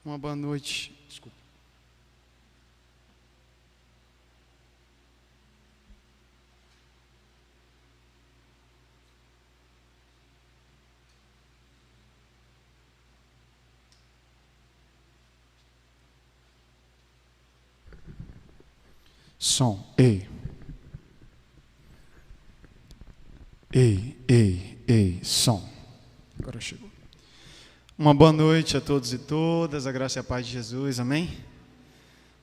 Uma boa noite. Desculpa. Som. Ei. Ei. Som. Agora chegou. Uma boa noite a todos e todas, a graça e a paz de Jesus, amém?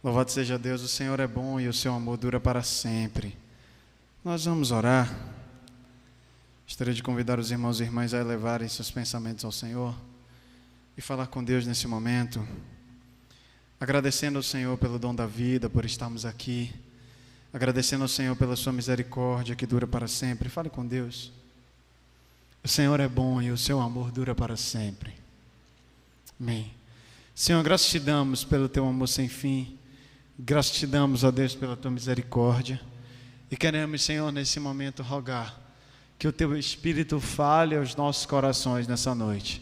Louvado seja Deus, o Senhor é bom e o seu amor dura para sempre. Nós vamos orar. Gostaria de convidar os irmãos e irmãs a elevarem seus pensamentos ao Senhor e falar com Deus nesse momento, agradecendo ao Senhor pelo dom da vida, por estarmos aqui, agradecendo ao Senhor pela sua misericórdia que dura para sempre. Fale com Deus. O Senhor é bom e o seu amor dura para sempre. Amém. Senhor, graças te damos pelo teu amor sem fim. Graças te damos, ó Deus, pela tua misericórdia. E queremos, Senhor, nesse momento rogar que o teu Espírito fale aos nossos corações nessa noite.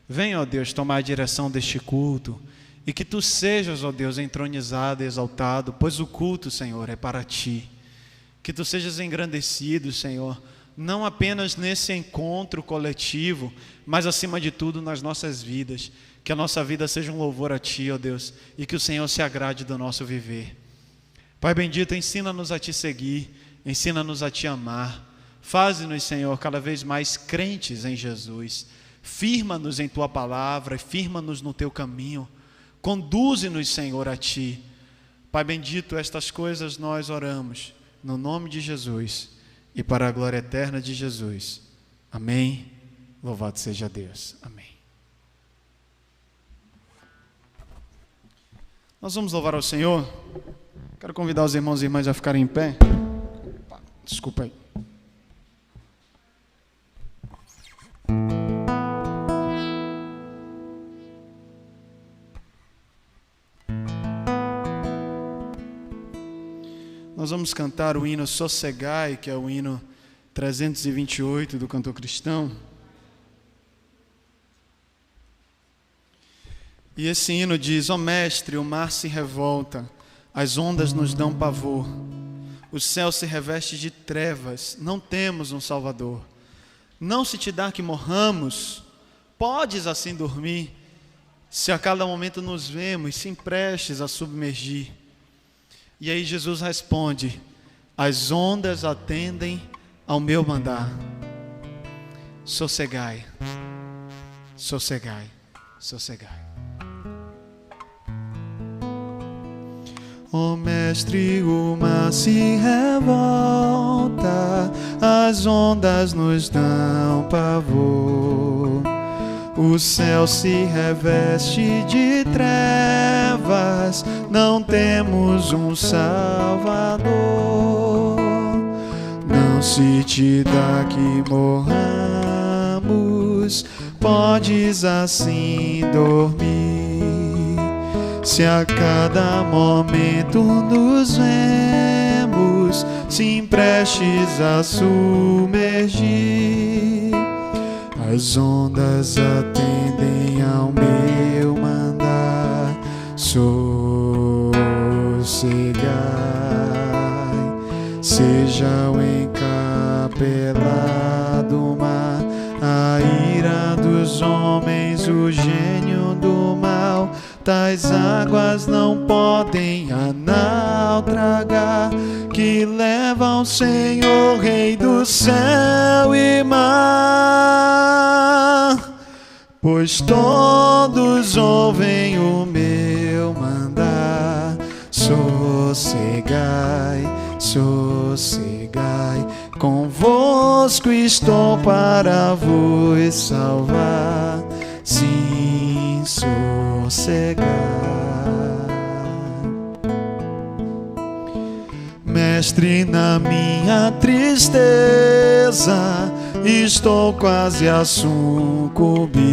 Venha, ó Deus, tomar a direção deste culto. E que tu sejas, ó Deus, entronizado e exaltado, pois o culto, Senhor, é para ti. Que tu sejas engrandecido, Senhor, não apenas nesse encontro coletivo, mas acima de tudo nas nossas vidas. Que a nossa vida seja um louvor a ti, ó Deus, e que o Senhor se agrade do nosso viver. Pai bendito, ensina-nos a te seguir, ensina-nos a te amar. Faze-nos, Senhor, cada vez mais crentes em Jesus. Firma-nos em tua palavra, firma-nos no teu caminho. Conduze-nos, Senhor, a ti. Pai bendito, estas coisas nós oramos, no nome de Jesus e para a glória eterna de Jesus. Amém. Louvado seja Deus. Amém. Nós vamos louvar ao Senhor. Quero convidar os irmãos e irmãs a ficarem em pé. Desculpa aí. Nós vamos cantar o hino Sossegai, que é o hino 328 do cantor cristão. E esse hino diz: ó mestre, o mar se revolta, as ondas nos dão pavor, o céu se reveste de trevas, não temos um Salvador. Não se te dá que morramos, podes assim dormir, se a cada momento nos vemos, se prestes a submergir. E aí Jesus responde: as ondas atendem ao meu mandar. Sossegai, sossegai, sossegai. Ó mestre, o mar se revolta, as ondas nos dão pavor, o céu se reveste de trevas, não temos um Salvador. Não se te dá que morramos, podes assim dormir, se a cada momento nos vemos, se prestes a submergir. As ondas atendem ao meu mandar. Sossegai, seja o encapelado mar, a ira dos homens, o gênio do mal. Tais águas não podem a naufragar, que leva ao Senhor, Rei do céu e mar. Pois todos ouvem o meu mandar. Sossegai, sossegai, convosco estou para vos salvar. Sim, sossegai. Mestre, na minha tristeza estou quase a sucumbir.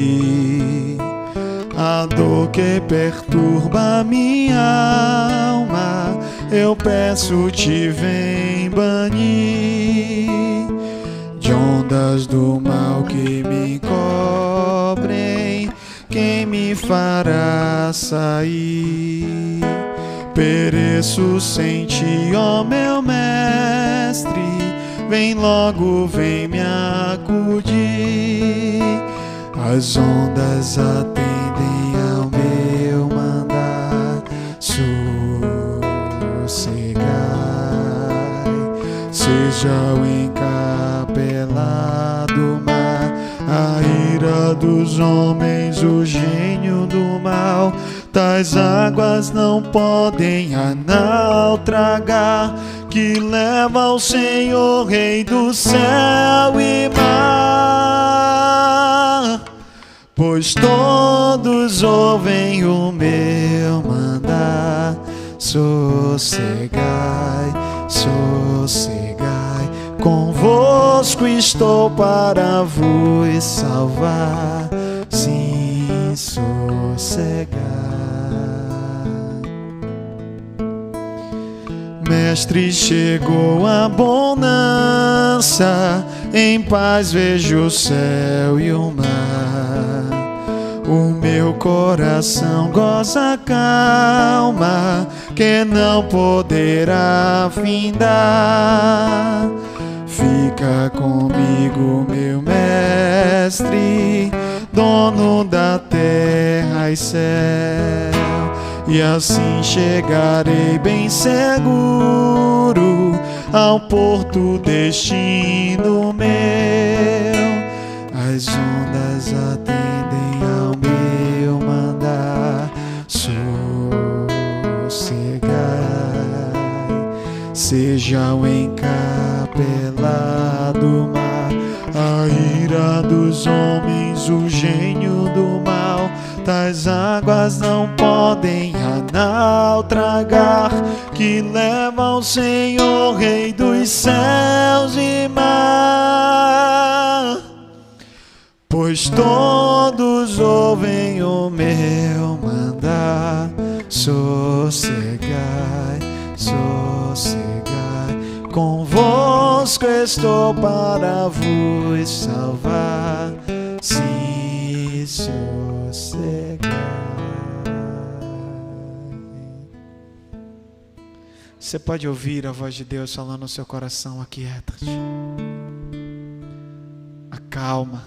A dor que perturba minha alma, eu peço-te, vem banir. De ondas do mal que me cobrem, quem me fará sair? Pereço sem ti, ó meu mestre, vem logo, vem me acudir. As ondas atendem ao meu mandar, sossegai. Seja o encapelado mar, a ira dos homens, o gênio do mal. Tais águas não podem naufragar, que leva ao Senhor, Rei do céu e mar. Pois todos ouvem o meu mandar, sossegai, sossegai. Convosco estou para vos salvar, sim, sossegai. Mestre, chegou a bonança, em paz vejo o céu e o mar. O meu coração goza calma, que não poderá findar. Fica comigo, meu mestre, dono da terra e céu, e assim chegarei bem seguro ao porto, destino meu. As ondas atendem ao meu mandar, sossegai. Seja o encapelado mar, a ira dos homens, o gênio do mal. Tais águas não podem naufragar, que leva ao Senhor, Rei dos céus e mar. Pois todos ouvem o meu mandar, sossegai, sossegai. Convosco estou para vos salvar, sim, sossegai. Você pode ouvir a voz de Deus falando no seu coração: aquieta-te, acalma,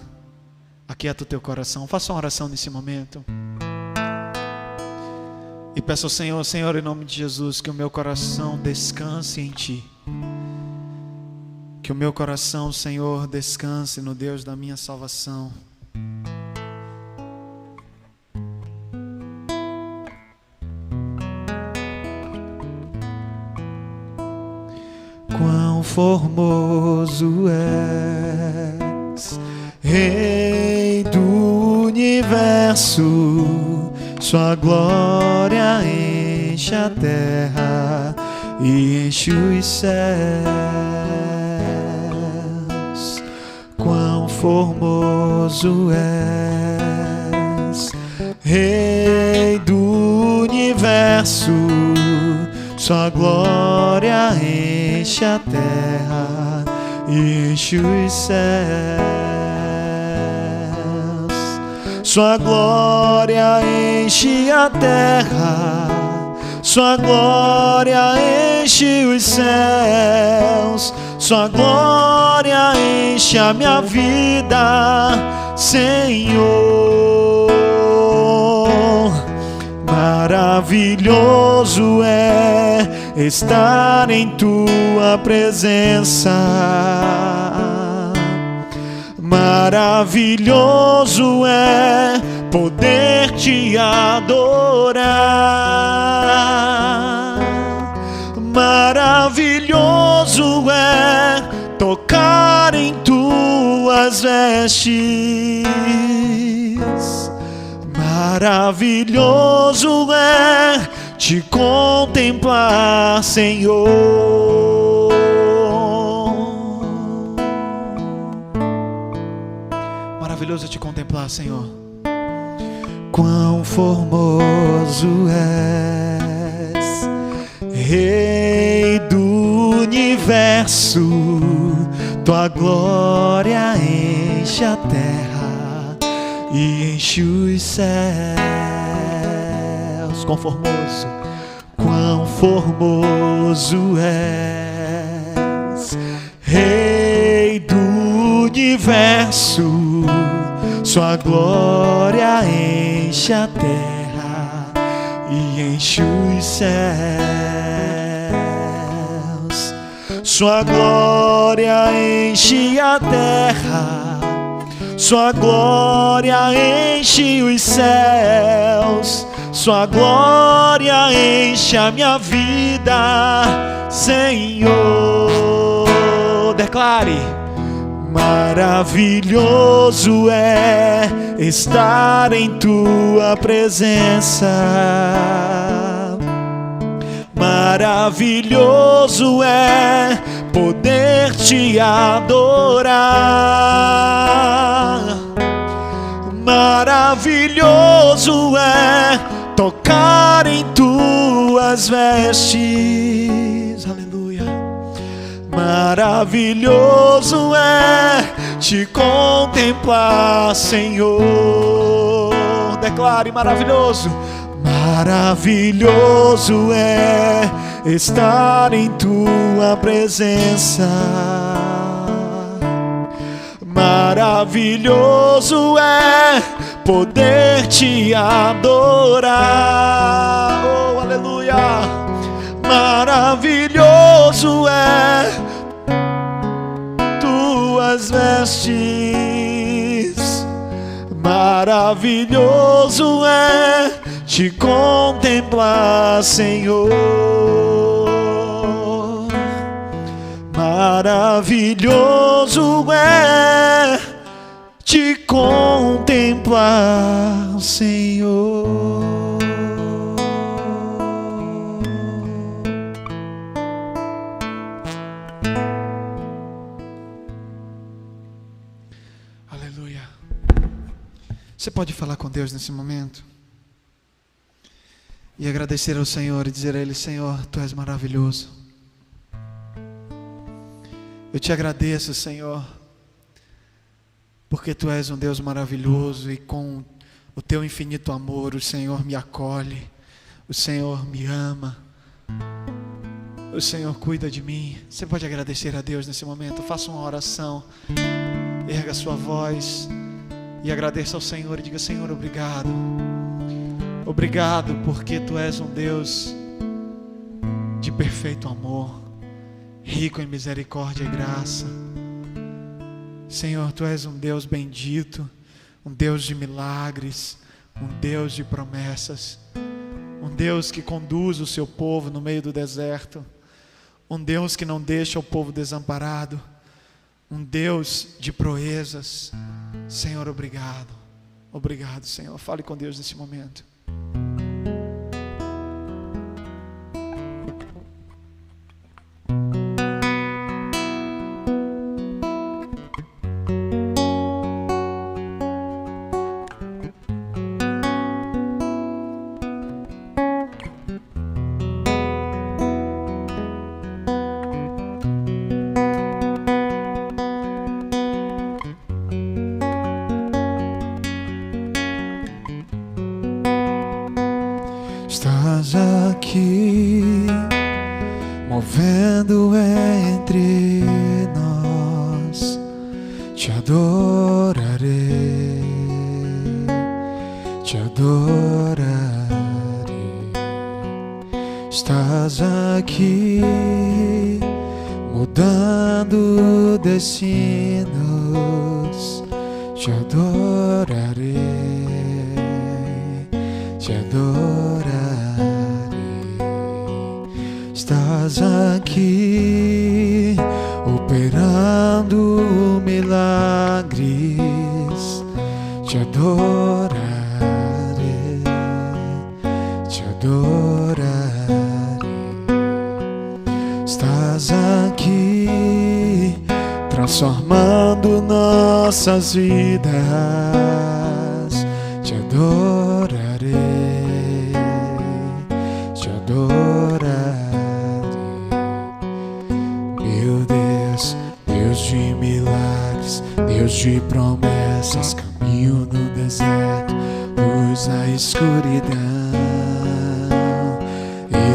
aquieta o teu coração. Faça uma oração nesse momento e peça ao Senhor: Senhor, em nome de Jesus, que o meu coração descanse em Ti. Que o meu coração, Senhor, descanse no Deus da minha salvação. Quão formoso és, Rei do universo, sua glória enche a terra e enche os céus. Quão formoso és, Rei do universo, sua glória enche a terra e enche os céus. Sua glória enche a terra, sua glória enche os céus. Sua glória enche a minha vida, Senhor. Maravilhoso é estar em Tua presença. Maravilhoso é poder Te adorar. Maravilhoso é tocar em Tuas vestes. Maravilhoso é Te contemplar, Senhor. Maravilhoso é Te contemplar, Senhor. Quão formoso és, Rei do universo, Tua glória enche a terra e enche os céus. Quão formoso és, Rei do universo. Sua glória enche a terra e enche os céus. Sua glória enche a terra, sua glória enche os céus. Sua glória enche a minha vida, Senhor. Declare: maravilhoso é estar em tua presença. Maravilhoso é poder te adorar. Maravilhoso é tocar em tuas vestes. Aleluia. Maravilhoso é te contemplar, Senhor. Declare: maravilhoso. Maravilhoso é estar em tua presença. Maravilhoso é poder te adorar. Oh, aleluia. Maravilhoso é tuas vestes. Maravilhoso é te contemplar, Senhor. Maravilhoso é te contemplar, Senhor. Aleluia. Você pode falar com Deus nesse momento e agradecer ao Senhor e dizer a Ele: Senhor, Tu és maravilhoso. Eu te agradeço, Senhor, porque Tu és um Deus maravilhoso e com o Teu infinito amor o Senhor me acolhe, o Senhor me ama, o Senhor cuida de mim. Você pode agradecer a Deus nesse momento. Faça uma oração, erga a sua voz e agradeça ao Senhor e diga: Senhor, obrigado. Obrigado porque Tu és um Deus de perfeito amor, rico em misericórdia e graça. Senhor, Tu és um Deus bendito, um Deus de milagres, um Deus de promessas, um Deus que conduz o seu povo no meio do deserto, um Deus que não deixa o povo desamparado, um Deus de proezas. Senhor, obrigado. Obrigado, Senhor. Fale com Deus nesse momento. Estás aqui, movendo entre nós. Te adorarei, te adorarei. Estás aqui, mudando destinos. Te adorarei, te adorarei. Estás aqui, operando milagres. Te adorarei, te adorarei. Estás aqui, transformando nossas vidas. Te adorarei, te adorarei. Meu Deus, Deus de milagres, Deus de promessas, caminho no deserto. na escuridão.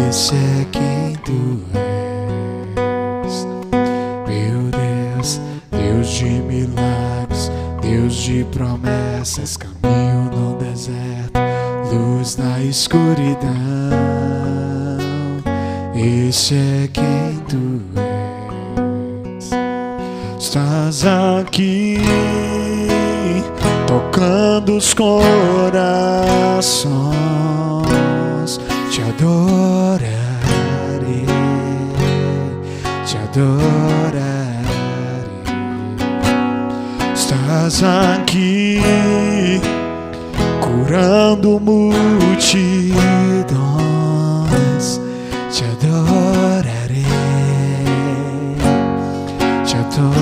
Esse é quem tu és, meu Deus, Deus de milagres, Deus de promessas, caminho no deserto, luz na escuridão. Esse é quem tu és. Estás aqui tocando os corações. Te adorarei, te adorarei. Estás aqui curando multidões. Te adorarei, te adorarei.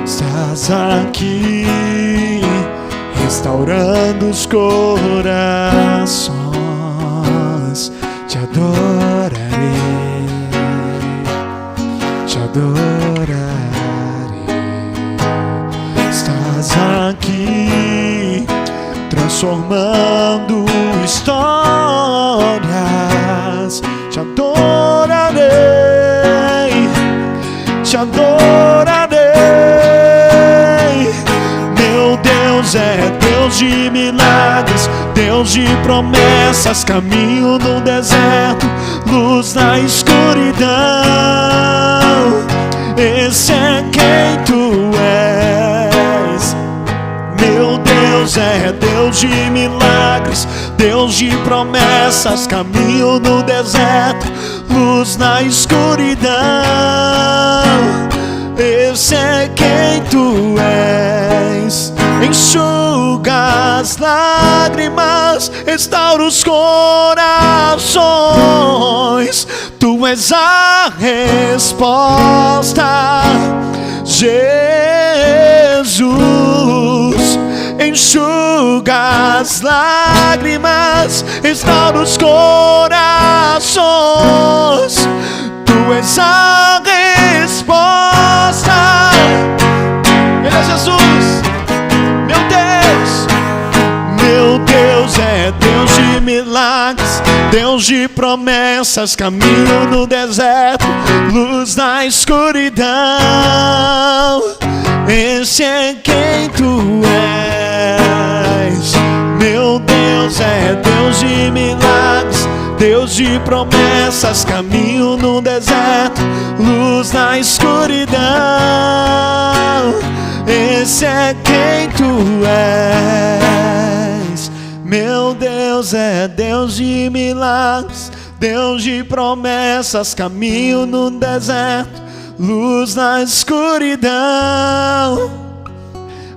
Estás aqui restaurando os corações. Te adorarei, te adorarei. Estás aqui transformando histórias. Te adorarei, te adorarei. Meu Deus é Deus de milagres, Deus de promessas, caminho no deserto, luz na escuridão. Esse é quem tu és. Meu Deus é Deus de milagres, Deus de promessas, caminho no deserto, luz na escuridão. Esse é quem tu és. Enxuga as lágrimas, restaura os corações. Tu és a resposta, Jesus. Enxuga as lágrimas, restaura os corações. Tu és a resposta. Ele é Jesus, meu Deus. Meu Deus é Deus de milagres, Deus de promessas, caminho no deserto, luz na escuridão. Esse é quem tu és. Meu Deus é Deus de milagres, Deus de promessas, caminho no deserto, luz na escuridão. Esse é quem tu és. Meu Deus é Deus de milagres, Deus de promessas, caminho no deserto, luz na escuridão.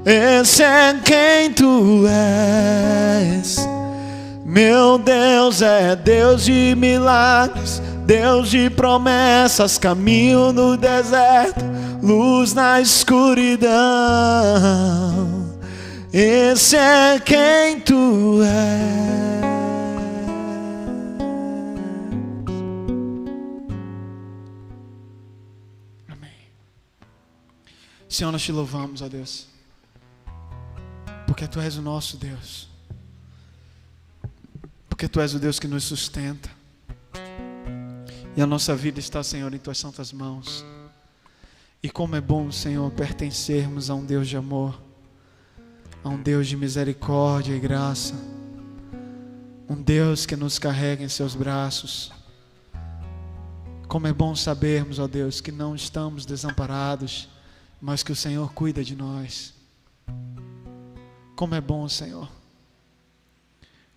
Esse é quem tu és. Meu Deus é Deus de milagres, Deus de promessas, caminho no deserto, luz na escuridão. Esse é quem tu és. Amém. Senhor, nós te louvamos, ó Deus, porque tu és o nosso Deus, porque tu és o Deus que nos sustenta, e a nossa vida está, Senhor, em tuas santas mãos. E como é bom, Senhor, pertencermos a um Deus de amor, a um Deus de misericórdia e graça, um Deus que nos carrega em seus braços. Como é bom sabermos, ó Deus, que não estamos desamparados, mas que o Senhor cuida de nós. Como é bom, Senhor.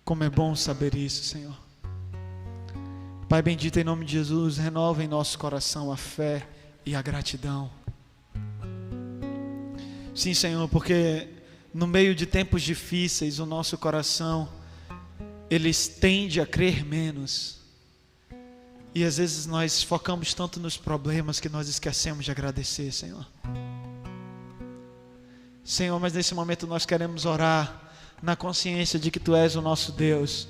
Como é bom saber isso, Senhor. Pai bendito, em nome de Jesus, renova em nosso coração a fé e a gratidão. Sim, Senhor, porque no meio de tempos difíceis, o nosso coração, ele tende a crer menos. E às vezes nós focamos tanto nos problemas que nós esquecemos de agradecer, Senhor. Senhor, mas nesse momento nós queremos orar na consciência de que Tu és o nosso Deus.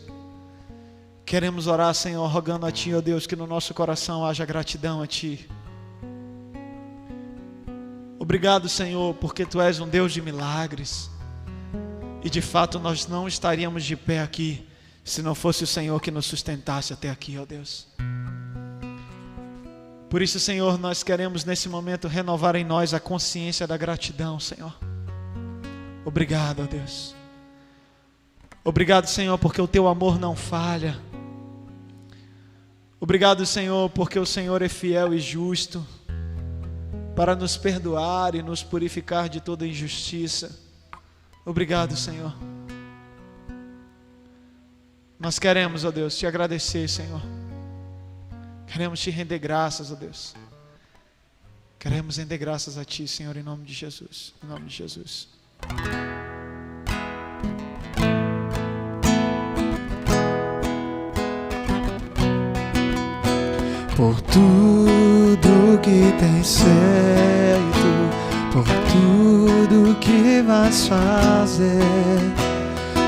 Queremos orar, Senhor, rogando a Ti, ó Deus, que no nosso coração haja gratidão a Ti. Obrigado, Senhor, porque Tu és um Deus de milagres. E de fato nós não estaríamos de pé aqui se não fosse o Senhor que nos sustentasse até aqui, ó Deus. Por isso, Senhor, nós queremos nesse momento renovar em nós a consciência da gratidão, Senhor. Obrigado, ó Deus. Obrigado, Senhor, porque o Teu amor não falha. Obrigado, Senhor, porque o Senhor é fiel e justo para nos perdoar e nos purificar de toda injustiça. Obrigado, Senhor. Nós queremos, ó Deus, Te agradecer, Senhor. Queremos Te render graças, ó Deus. Queremos render graças a Ti, Senhor, em nome de Jesus. Em nome de Jesus. Por tudo que tens feito, por tudo que vais fazer,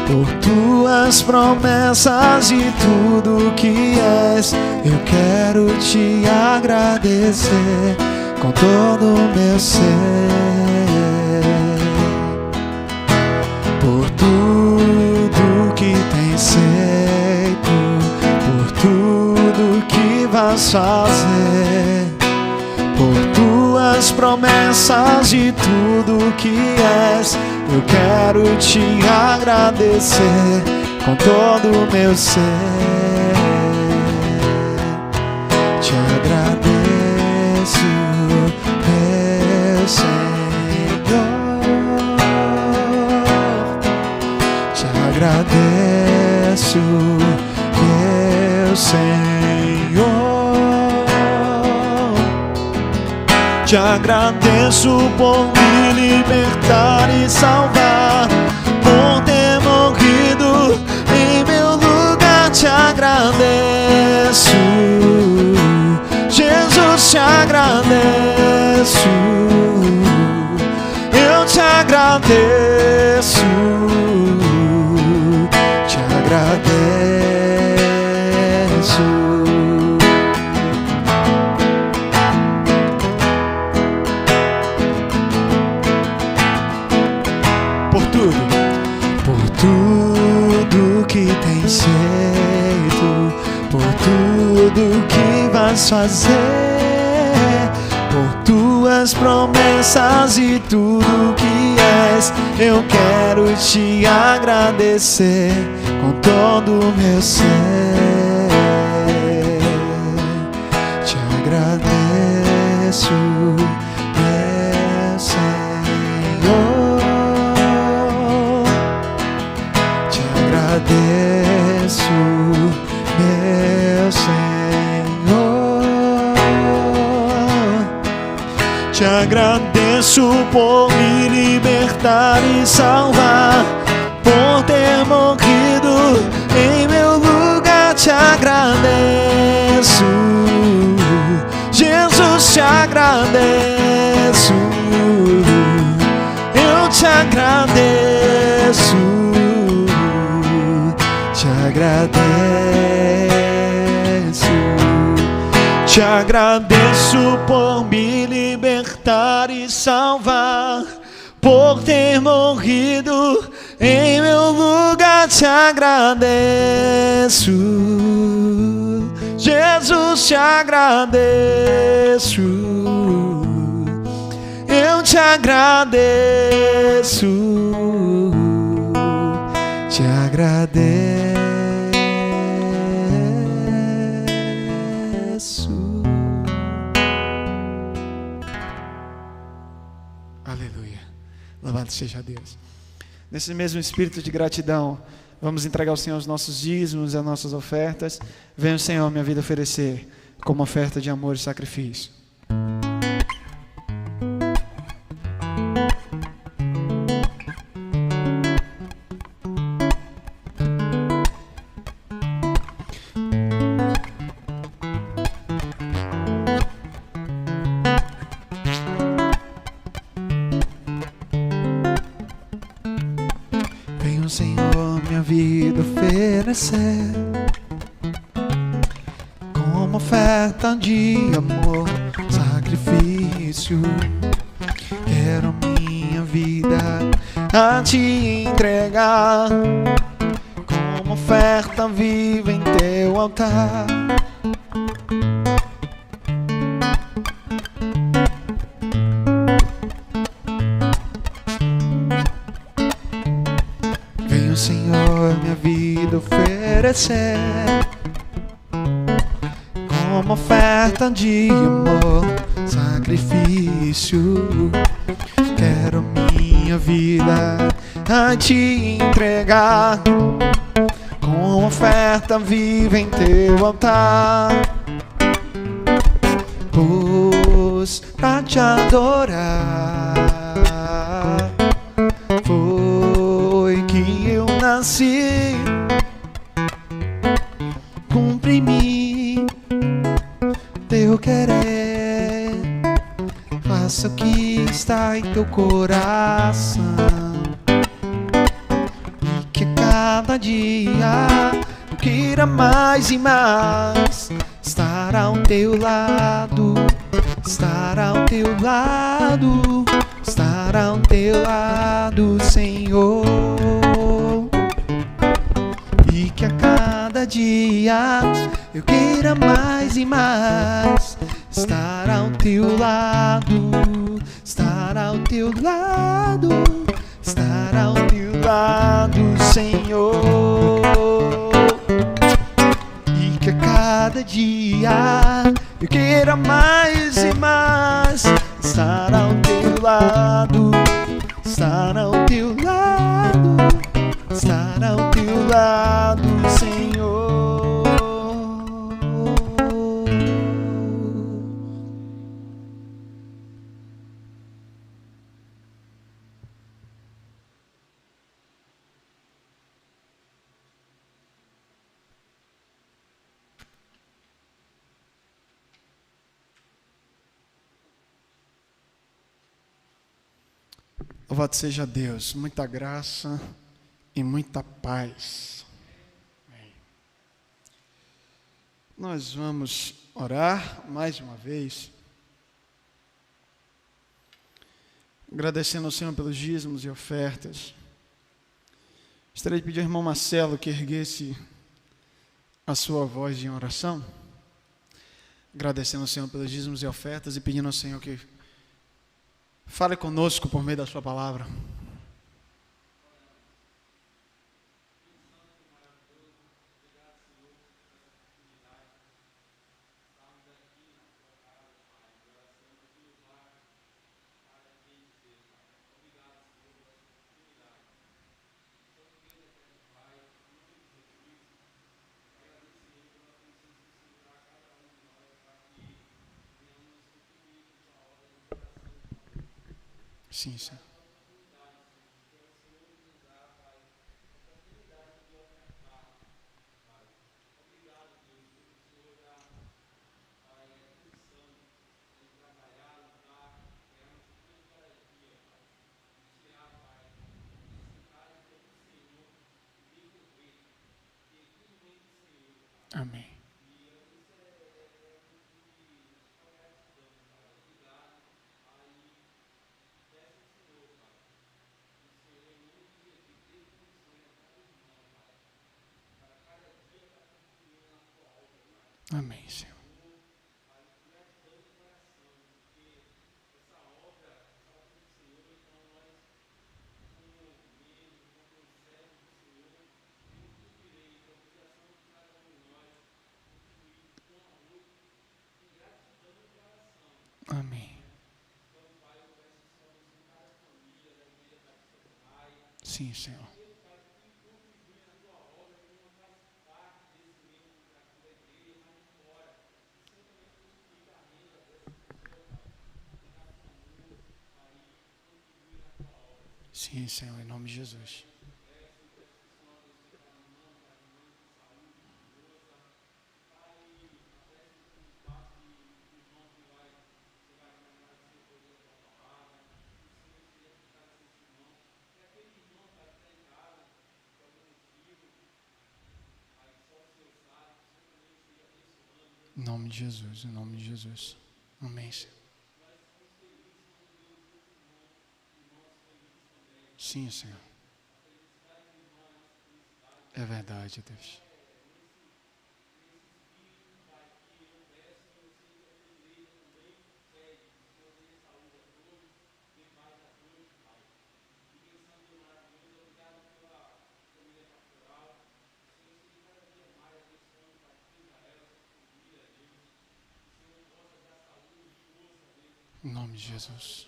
por Tuas promessas e tudo que és, eu quero Te agradecer com todo o meu ser. Por tudo que tens feito, por tudo que vais fazer, por Tuas promessas e tudo que és, eu quero Te agradecer com todo o meu ser. Te agradeço, meu Senhor. Te agradeço, meu Senhor. Te agradeço por me libertar e salvar, por ter morrido em meu lugar. Te agradeço, Jesus, te agradeço. Eu te agradeço, te agradeço. Que tens feito, por tudo que vais fazer, por Tuas promessas e tudo que és, eu quero Te agradecer com todo o meu ser. Te agradeço, meu Senhor. Agradeço, meu Senhor. Te agradeço por me libertar e salvar, por ter morrido em meu lugar. Te agradeço, Jesus, te agradeço. Eu te agradeço, te agradeço, te agradeço por me libertar e salvar, por ter morrido em meu lugar. Te agradeço, Jesus, te agradeço. Eu te agradeço, te agradeço. Aleluia. Louvado seja Deus. Nesse mesmo espírito de gratidão, vamos entregar ao Senhor os nossos dízimos e as nossas ofertas. Venha o Senhor minha vida oferecer como oferta de amor e sacrifício. Venha o Senhor minha vida oferecer como oferta de amor, sacrifício. Quero minha vida a te entregar como oferta viva em teu altar. Venho, Senhor, minha vida oferecer como oferta de amor, sacrifício. Quero minha vida a te entregar como oferta viva em teu altar. Pois pra te adorar foi que eu nasci. Cumpre-me teu querer, faça o que está em teu coração, e que cada dia eu queira mais e mais estar ao teu lado, estar ao teu lado, estar ao teu lado, Senhor. E que a cada dia eu queira mais e mais estar ao teu lado, estar ao teu lado, estar ao teu lado, Senhor. E que a cada dia eu queira mais e mais estar ao teu lado, estar ao teu lado, estar ao teu lado, Senhor. Louvado seja Deus, muita graça e muita paz. Nós vamos orar mais uma vez, agradecendo ao Senhor pelos dízimos e ofertas. Gostaria de pedir ao irmão Marcelo que erguesse a sua voz em oração, agradecendo ao Senhor pelos dízimos e ofertas e pedindo ao Senhor que fale conosco por meio da sua palavra. Sim, Senhor. Amém. Amém, Senhor. Amém. Sim, Senhor. Sim, Senhor, em nome de Jesus. Em nome de Jesus, em nome de Jesus. Amém, Senhor. Sim, Senhor. É verdade, Deus. Em nome de Jesus.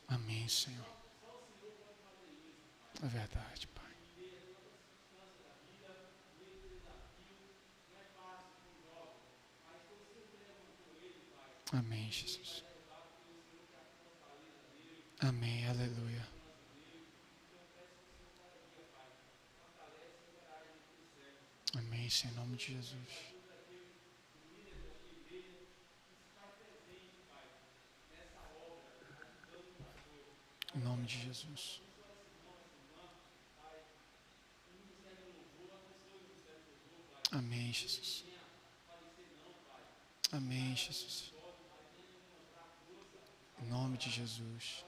Amém, Senhor. É verdade, Pai. Amém, Jesus. Amém, aleluia. Amém, Senhor, em nome de Jesus. Em nome de Jesus. Amém, Jesus. Amém, Jesus. Em nome de Jesus.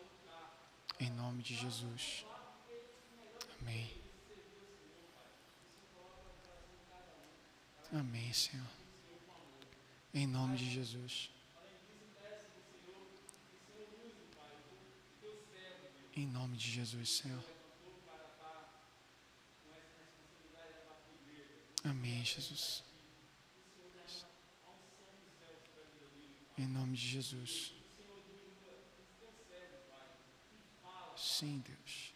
Em nome de Jesus. Amém. Amém, Senhor. Em nome de Jesus. Em nome de Jesus, Senhor. Amém, Jesus. Em nome de Jesus. Sim, Deus.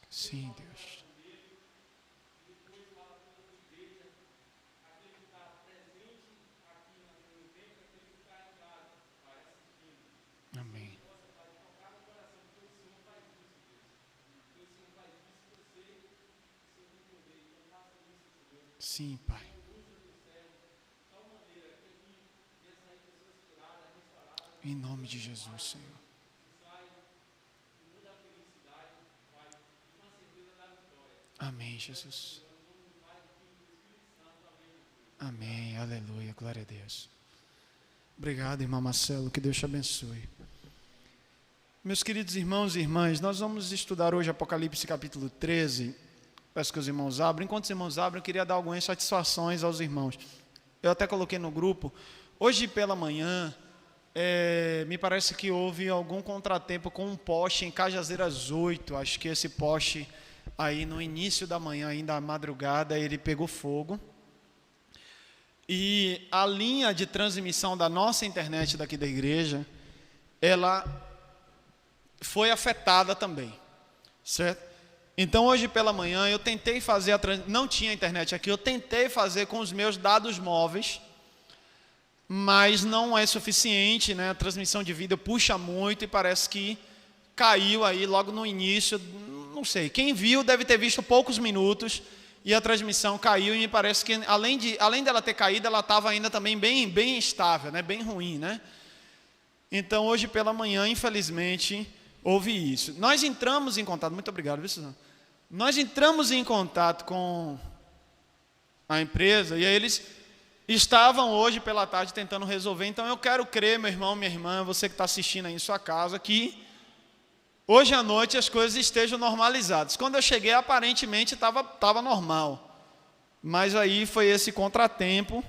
Sim, Deus. Amém. Sim, Pai. Em nome de Jesus, Senhor. Amém, Jesus. Amém, aleluia, glória a Deus. Obrigado, irmão Marcelo, que Deus te abençoe. Meus queridos irmãos e irmãs, nós vamos estudar hoje Apocalipse capítulo 13. Peço que os irmãos abram. Enquanto os irmãos abrem, eu queria dar algumas satisfações aos irmãos. Eu até coloquei no grupo. Hoje pela manhã, me parece que houve algum contratempo com um poste em Cajazeiras 8. Acho que esse poste aí no início da manhã, ainda à madrugada, ele pegou fogo. E a linha de transmissão da nossa internet daqui da igreja, ela foi afetada também, certo? Então hoje pela manhã eu tentei fazer não tinha internet aqui, eu tentei fazer com os meus dados móveis, mas não é suficiente, né? A transmissão de vídeo puxa muito e parece que caiu aí logo no início, não sei, quem viu deve ter visto poucos minutos e a transmissão caiu e me parece que além dela ter caído, ela estava ainda também bem estável, né? Bem ruim, né? Então hoje pela manhã, infelizmente, houve isso. Nós entramos em contato, muito obrigado, viu, Suzana? Nós entramos em contato com a empresa e aí eles estavam hoje pela tarde tentando resolver. Então eu quero crer, meu irmão, minha irmã, você que está assistindo aí em sua casa, que hoje à noite as coisas estejam normalizadas. Quando eu cheguei, aparentemente estava normal, mas aí foi esse contratempo,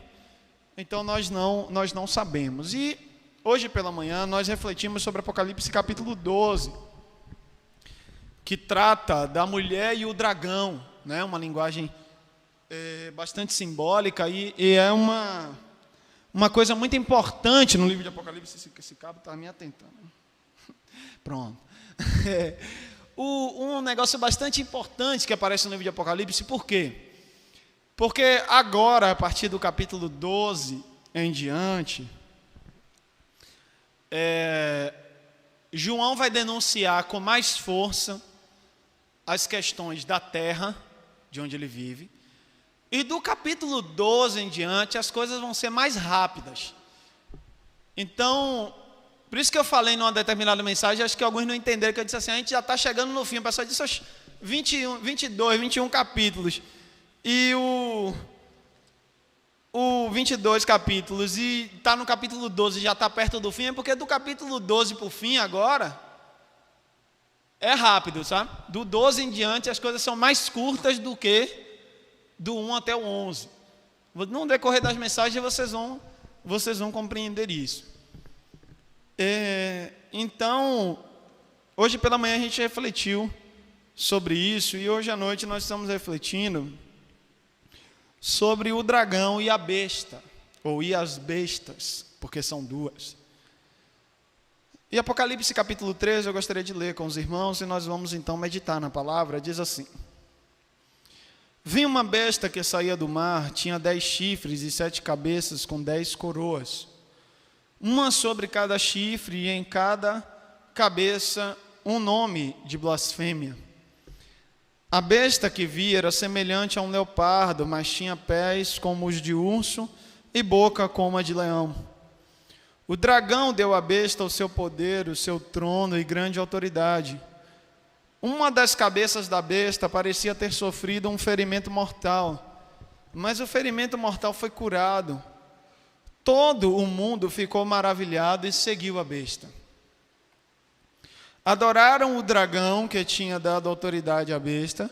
então nós não sabemos. E hoje pela manhã nós refletimos sobre Apocalipse capítulo 12, que trata da mulher e o dragão, né? Uma linguagem bastante simbólica e é uma coisa muito importante no livro de Apocalipse. Esse cabo está me atentando. Pronto. Um negócio bastante importante que aparece no livro de Apocalipse, por quê? Porque agora, a partir do capítulo 12 em diante, João vai denunciar com mais força as questões da terra, de onde ele vive, e do capítulo 12 em diante as coisas vão ser mais rápidas. Então, por isso que eu falei numa determinada mensagem, acho que alguns não entenderam, que eu disse assim, a gente já está chegando no fim, o pessoal disse 21 capítulos, e o 22 capítulos e está no capítulo 12 e já está perto do fim, é porque do capítulo 12 para o fim agora é rápido, sabe? Do 12 em diante as coisas são mais curtas do que do 1 até o 11. No decorrer das mensagens vocês vão compreender isso. Então, hoje pela manhã a gente refletiu sobre isso e hoje à noite nós estamos refletindo sobre o dragão e a besta, ou e as bestas, porque são duas. E Apocalipse capítulo 13 eu gostaria de ler com os irmãos e nós vamos então meditar na palavra. Diz assim: vi uma besta que saía do mar, tinha 10 chifres e 7 cabeças com 10 coroas, uma sobre cada chifre e em cada cabeça um nome de blasfêmia. A besta que vi era semelhante a um leopardo, mas tinha pés como os de urso e boca como a de leão. O dragão deu à besta o seu poder, o seu trono e grande autoridade. Uma das cabeças da besta parecia ter sofrido um ferimento mortal, mas o ferimento mortal foi curado. Todo o mundo ficou maravilhado e seguiu a besta. Adoraram o dragão que tinha dado autoridade à besta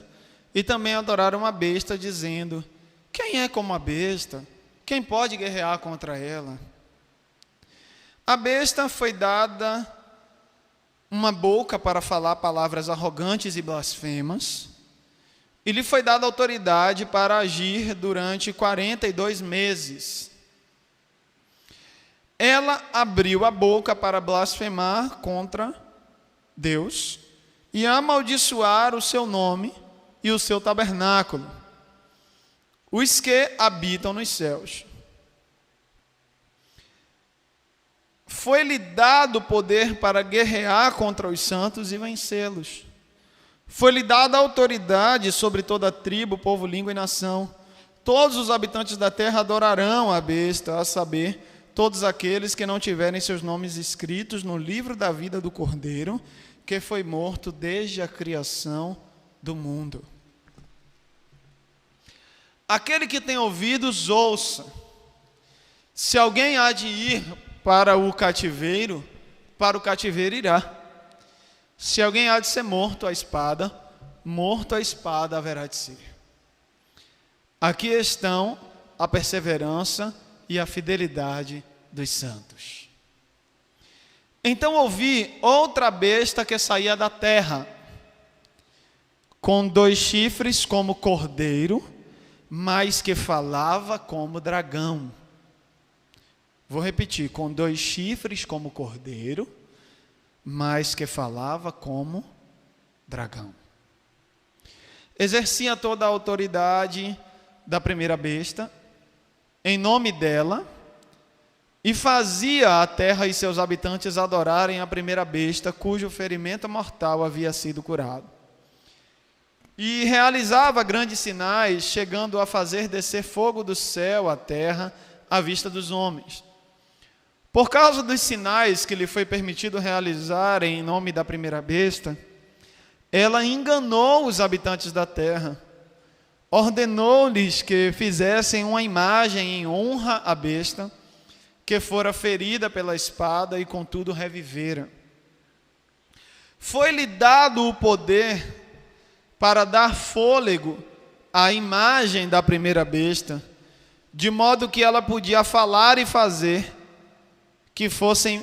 e também adoraram a besta, dizendo: quem é como a besta? Quem pode guerrear contra ela? A besta foi dada uma boca para falar palavras arrogantes e blasfemas, e lhe foi dada autoridade para agir durante 42 meses. Ela abriu a boca para blasfemar contra Deus e amaldiçoar o seu nome e o seu tabernáculo, os que habitam nos céus. Foi-lhe dado poder para guerrear contra os santos e vencê-los. Foi-lhe dada autoridade sobre toda a tribo, povo, língua e nação. Todos os habitantes da terra adorarão a besta, a saber, todos aqueles que não tiverem seus nomes escritos no livro da vida do Cordeiro, que foi morto desde a criação do mundo. Aquele que tem ouvidos, ouça. Se alguém há de ir para o cativeiro irá. Se alguém há de ser morto à espada haverá de ser. Aqui estão a perseverança e a fidelidade dos santos. Então ouvi outra besta que saía da terra, com 2 chifres como cordeiro, mas que falava como dragão. Vou repetir: com 2 chifres como cordeiro, mas que falava como dragão. Exercia toda a autoridade da primeira besta, em nome dela, e fazia a terra e seus habitantes adorarem a primeira besta, cujo ferimento mortal havia sido curado. E realizava grandes sinais, chegando a fazer descer fogo do céu à terra, à vista dos homens. Por causa dos sinais que lhe foi permitido realizar em nome da primeira besta, ela enganou os habitantes da terra, ordenou-lhes que fizessem uma imagem em honra à besta, que fora ferida pela espada e contudo revivera. Foi-lhe dado o poder para dar fôlego à imagem da primeira besta, de modo que ela podia falar e fazer que fossem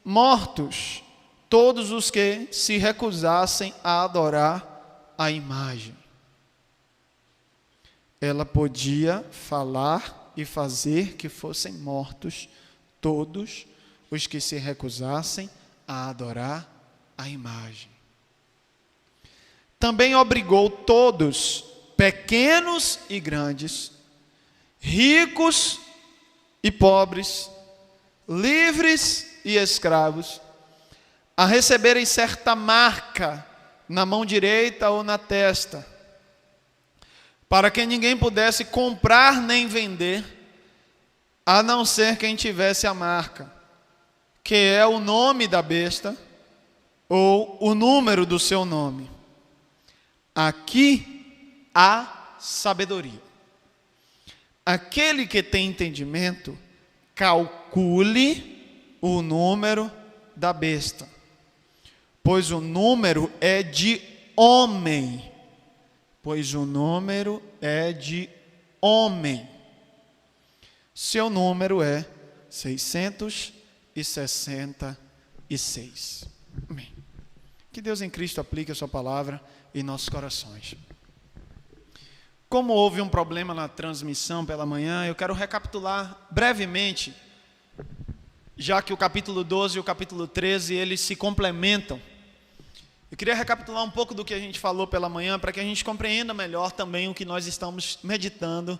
mortos todos os que se recusassem a adorar a imagem. Ela podia falar e fazer que fossem mortos todos os que se recusassem a adorar a imagem. Também obrigou todos, pequenos e grandes, ricos e pobres, livres e escravos, a receberem certa marca na mão direita ou na testa, para que ninguém pudesse comprar nem vender, a não ser quem tivesse a marca, que é o nome da besta ou o número do seu nome. Aqui há sabedoria. aquele que tem entendimento, calcule o número da besta, pois o número é de homem. Seu número é 666. Amém. Que Deus em Cristo aplique a sua palavra em nossos corações. Como houve um problema na transmissão pela manhã, eu quero recapitular brevemente, já que o capítulo 12 e o capítulo 13, eles se complementam. Eu queria recapitular um pouco do que a gente falou pela manhã, para que a gente compreenda melhor também o que nós estamos meditando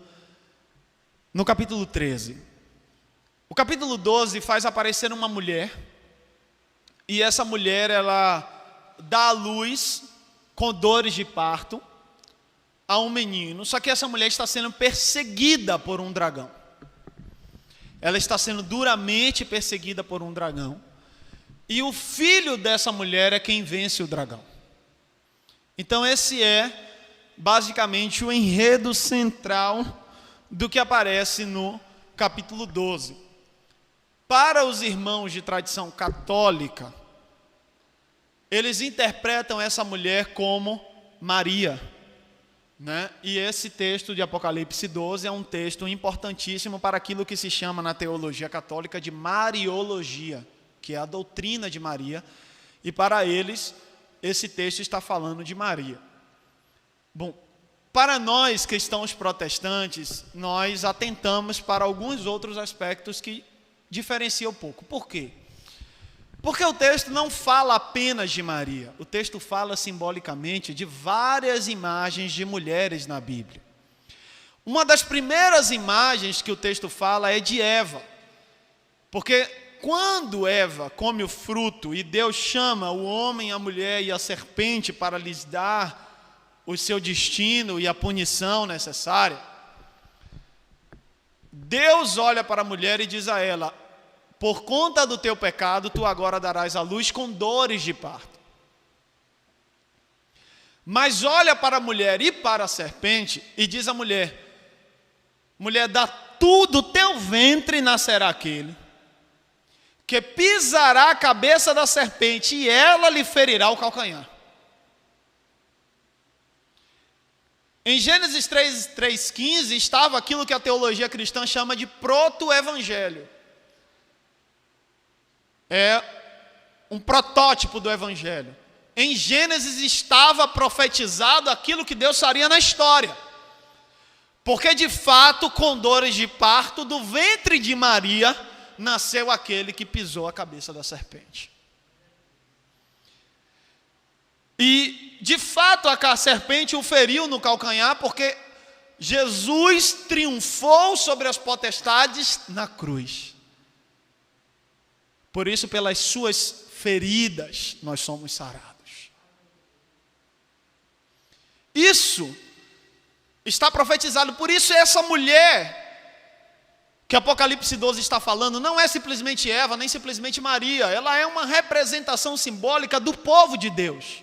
no capítulo 13. O capítulo 12 faz aparecer uma mulher, e essa mulher, ela dá à luz, com dores de parto, a um menino. Só que essa mulher está sendo perseguida por um dragão. Ela está sendo duramente perseguida por um dragão. E o filho dessa mulher é quem vence o dragão. Então esse é basicamente o enredo central do que aparece no capítulo 12. Para os irmãos de tradição católica, eles interpretam essa mulher como Maria, né? E esse texto de Apocalipse 12 é um texto importantíssimo para aquilo que se chama na teologia católica de Mariologia, que é a doutrina de Maria, e para eles esse texto está falando de Maria. Bom, para nós cristãos protestantes, nós atentamos para alguns outros aspectos que diferenciam um pouco. Por quê? Porque o texto não fala apenas de Maria, o texto fala simbolicamente de várias imagens de mulheres na Bíblia. Uma das primeiras imagens que o texto fala é de Eva, porque quando Eva come o fruto e Deus chama o homem, a mulher e a serpente para lhes dar o seu destino e a punição necessária, Deus olha para a mulher e diz a ela: por conta do teu pecado, tu agora darás à luz com dores de parto. Mas olha para a mulher e para a serpente e diz à mulher: mulher, da tudo teu ventre nascerá aquele, que pisará a cabeça da serpente e ela lhe ferirá o calcanhar. Em Gênesis 3:15 estava aquilo que a teologia cristã chama de proto-evangelho. É um protótipo do evangelho. Em Gênesis estava profetizado aquilo que Deus faria na história. Porque de fato, com dores de parto, do ventre de Maria, nasceu aquele que pisou a cabeça da serpente. E de fato a serpente o feriu no calcanhar, porque Jesus triunfou sobre as potestades na cruz. Por isso, pelas suas feridas, nós somos sarados. Isso está profetizado. Por isso, essa mulher que Apocalipse 12 está falando, não é simplesmente Eva, nem simplesmente Maria. Ela é uma representação simbólica do povo de Deus.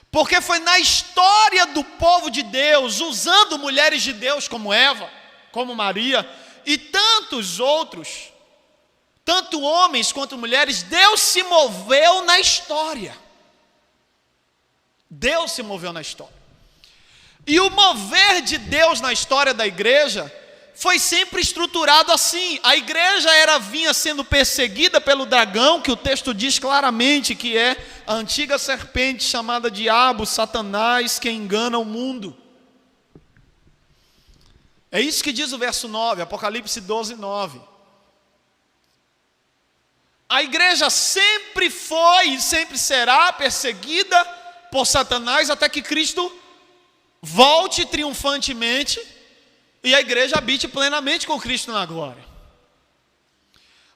Porque foi na história do povo de Deus, usando mulheres de Deus como Eva, como Maria, e tantos outros, tanto homens quanto mulheres, Deus se moveu na história. Deus se moveu na história. E o mover de Deus na história da igreja foi sempre estruturado assim. A igreja vinha sendo perseguida pelo dragão, que o texto diz claramente que é a antiga serpente chamada Diabo, Satanás, que engana o mundo. É isso que diz o verso 9, Apocalipse 12, 9. A igreja sempre foi e sempre será perseguida por Satanás até que Cristo volte triunfantemente e a igreja habite plenamente com Cristo na glória.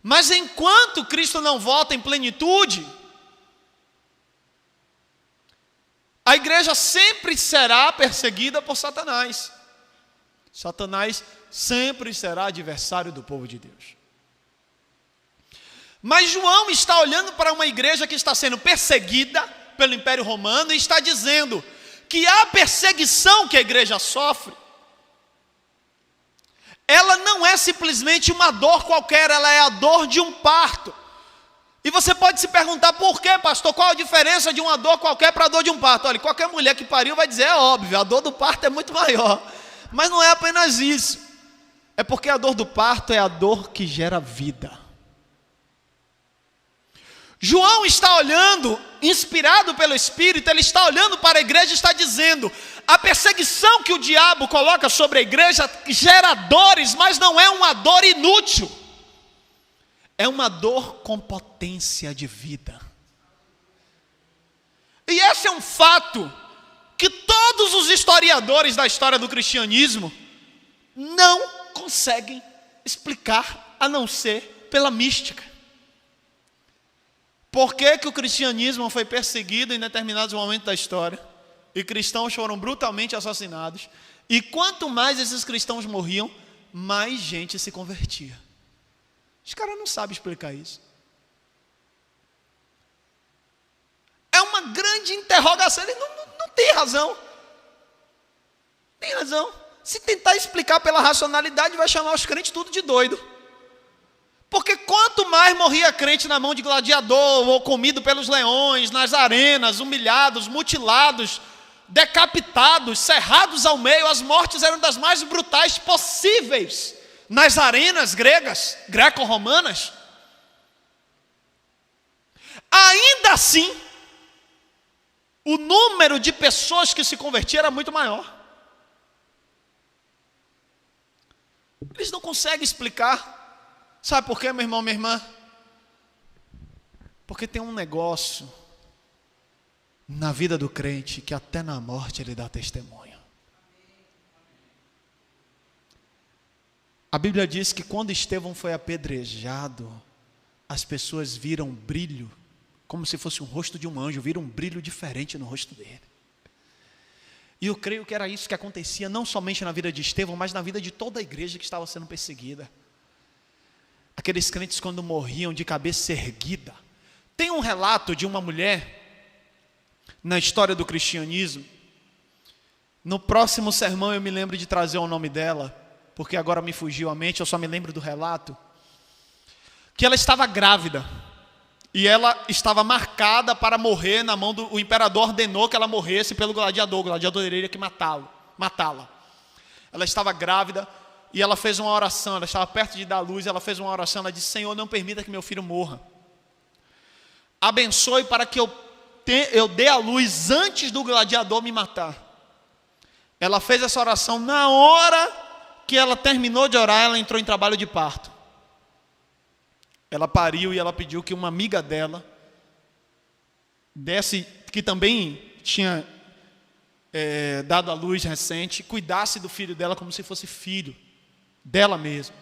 Mas enquanto Cristo não volta em plenitude, a igreja sempre será perseguida por Satanás. Satanás sempre será adversário do povo de Deus. Mas João está olhando para uma igreja que está sendo perseguida pelo Império Romano e está dizendo que a perseguição que a igreja sofre ela não é simplesmente uma dor qualquer, ela é a dor de um parto. E você pode se perguntar, por quê, pastor? Qual a diferença de uma dor qualquer para a dor de um parto? Olha, qualquer mulher que pariu vai dizer, é óbvio, a dor do parto é muito maior. Mas não é apenas isso. É porque a dor do parto é a dor que gera vida. João está olhando, inspirado pelo Espírito, ele está olhando para a igreja e está dizendo, a perseguição que o diabo coloca sobre a igreja gera dores, mas não é uma dor inútil. É uma dor com potência de vida. E esse é um fato que todos os historiadores da história do cristianismo não conseguem explicar, a não ser pela mística. Por que que o cristianismo foi perseguido em determinados momentos da história, e cristãos foram brutalmente assassinados, e quanto mais esses cristãos morriam, mais gente se convertia? Os caras não sabem explicar isso. É uma grande interrogação. Ele não tem razão. Tem razão. Se tentar explicar pela racionalidade, vai chamar os crentes tudo de doido. Porque quanto mais morria crente na mão de gladiador, ou comido pelos leões, nas arenas, humilhados, mutilados, decapitados, serrados ao meio, as mortes eram das mais brutais possíveis. Nas arenas gregas, greco-romanas, ainda assim, o número de pessoas que se convertiam era muito maior. Eles não conseguem explicar. Sabe por quê, meu irmão, minha irmã? Porque tem um negócio na vida do crente que até na morte ele dá testemunho. A Bíblia diz que quando Estevão foi apedrejado, as pessoas viram um brilho, como se fosse um rosto de um anjo, viram um brilho diferente no rosto dele. E eu creio que era isso que acontecia, não somente na vida de Estevão, mas na vida de toda a igreja que estava sendo perseguida. Aqueles crentes quando morriam de cabeça erguida. Tem um relato de uma mulher, na história do cristianismo, no próximo sermão eu me lembro de trazer o nome dela, porque agora me fugiu a mente, eu só me lembro do relato, que ela estava grávida, e ela estava marcada para morrer na mão do... O imperador ordenou que ela morresse pelo gladiador, o gladiador teria que matá-la. Ela estava grávida, e ela fez uma oração, ela estava perto de dar luz, ela fez uma oração, ela disse, Senhor, não permita que meu filho morra. Abençoe para que eu dê a luz antes do gladiador me matar. Ela fez essa oração, na hora que ela terminou de orar, ela entrou em trabalho de parto. Ela pariu e ela pediu que uma amiga dela desse, que também tinha dado à luz recente, cuidasse do filho dela como se fosse filho dela mesma.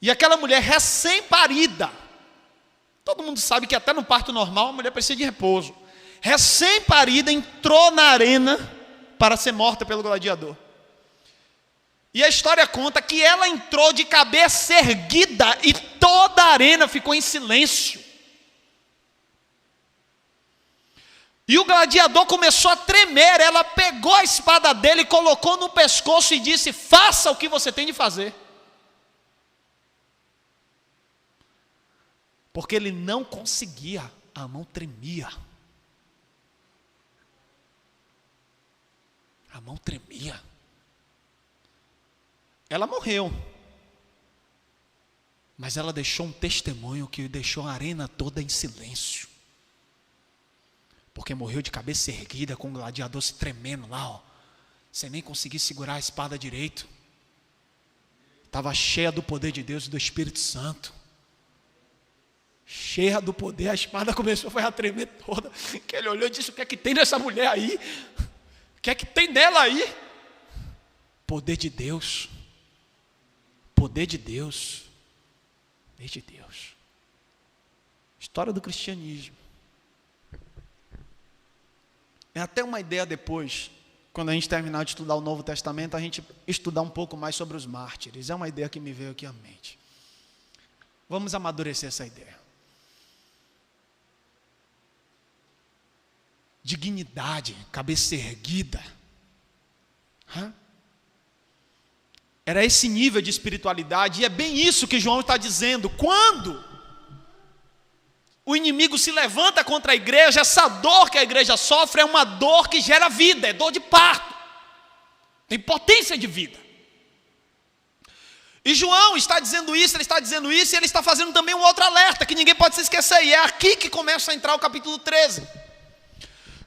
E aquela mulher recém-parida, todo mundo sabe que até no parto normal a mulher precisa de repouso. Recém-parida entrou na arena para ser morta pelo gladiador. E a história conta que ela entrou de cabeça erguida e toda a arena ficou em silêncio. E o gladiador começou a tremer, ela pegou a espada dele, colocou no pescoço e disse, faça o que você tem de fazer. Porque ele não conseguia, a mão tremia. A mão tremia. Ela morreu, mas ela deixou um testemunho que deixou a arena toda em silêncio, porque morreu de cabeça erguida, com o gladiador se tremendo lá, ó, sem nem conseguir segurar a espada direito. Estava cheia do poder de Deus e do Espírito Santo, cheia do poder. A espada começou a tremer toda, que ele olhou e disse, o que é que tem nessa mulher aí? O que é que tem nela aí? Poder de Deus. Poder de Deus. Poder de Deus. História do cristianismo. É até uma ideia depois, quando a gente terminar de estudar o Novo Testamento, a gente estudar um pouco mais sobre os mártires. É uma ideia que me veio aqui à mente. Vamos amadurecer essa ideia. Dignidade, cabeça erguida. Era esse nível de espiritualidade, e é bem isso que João está dizendo. Quando o inimigo se levanta contra a igreja, essa dor que a igreja sofre é uma dor que gera vida, é dor de parto, tem potência de vida. E João está dizendo isso, ele está dizendo isso, e ele está fazendo também um outro alerta, que ninguém pode se esquecer, e é aqui que começa a entrar o capítulo 13.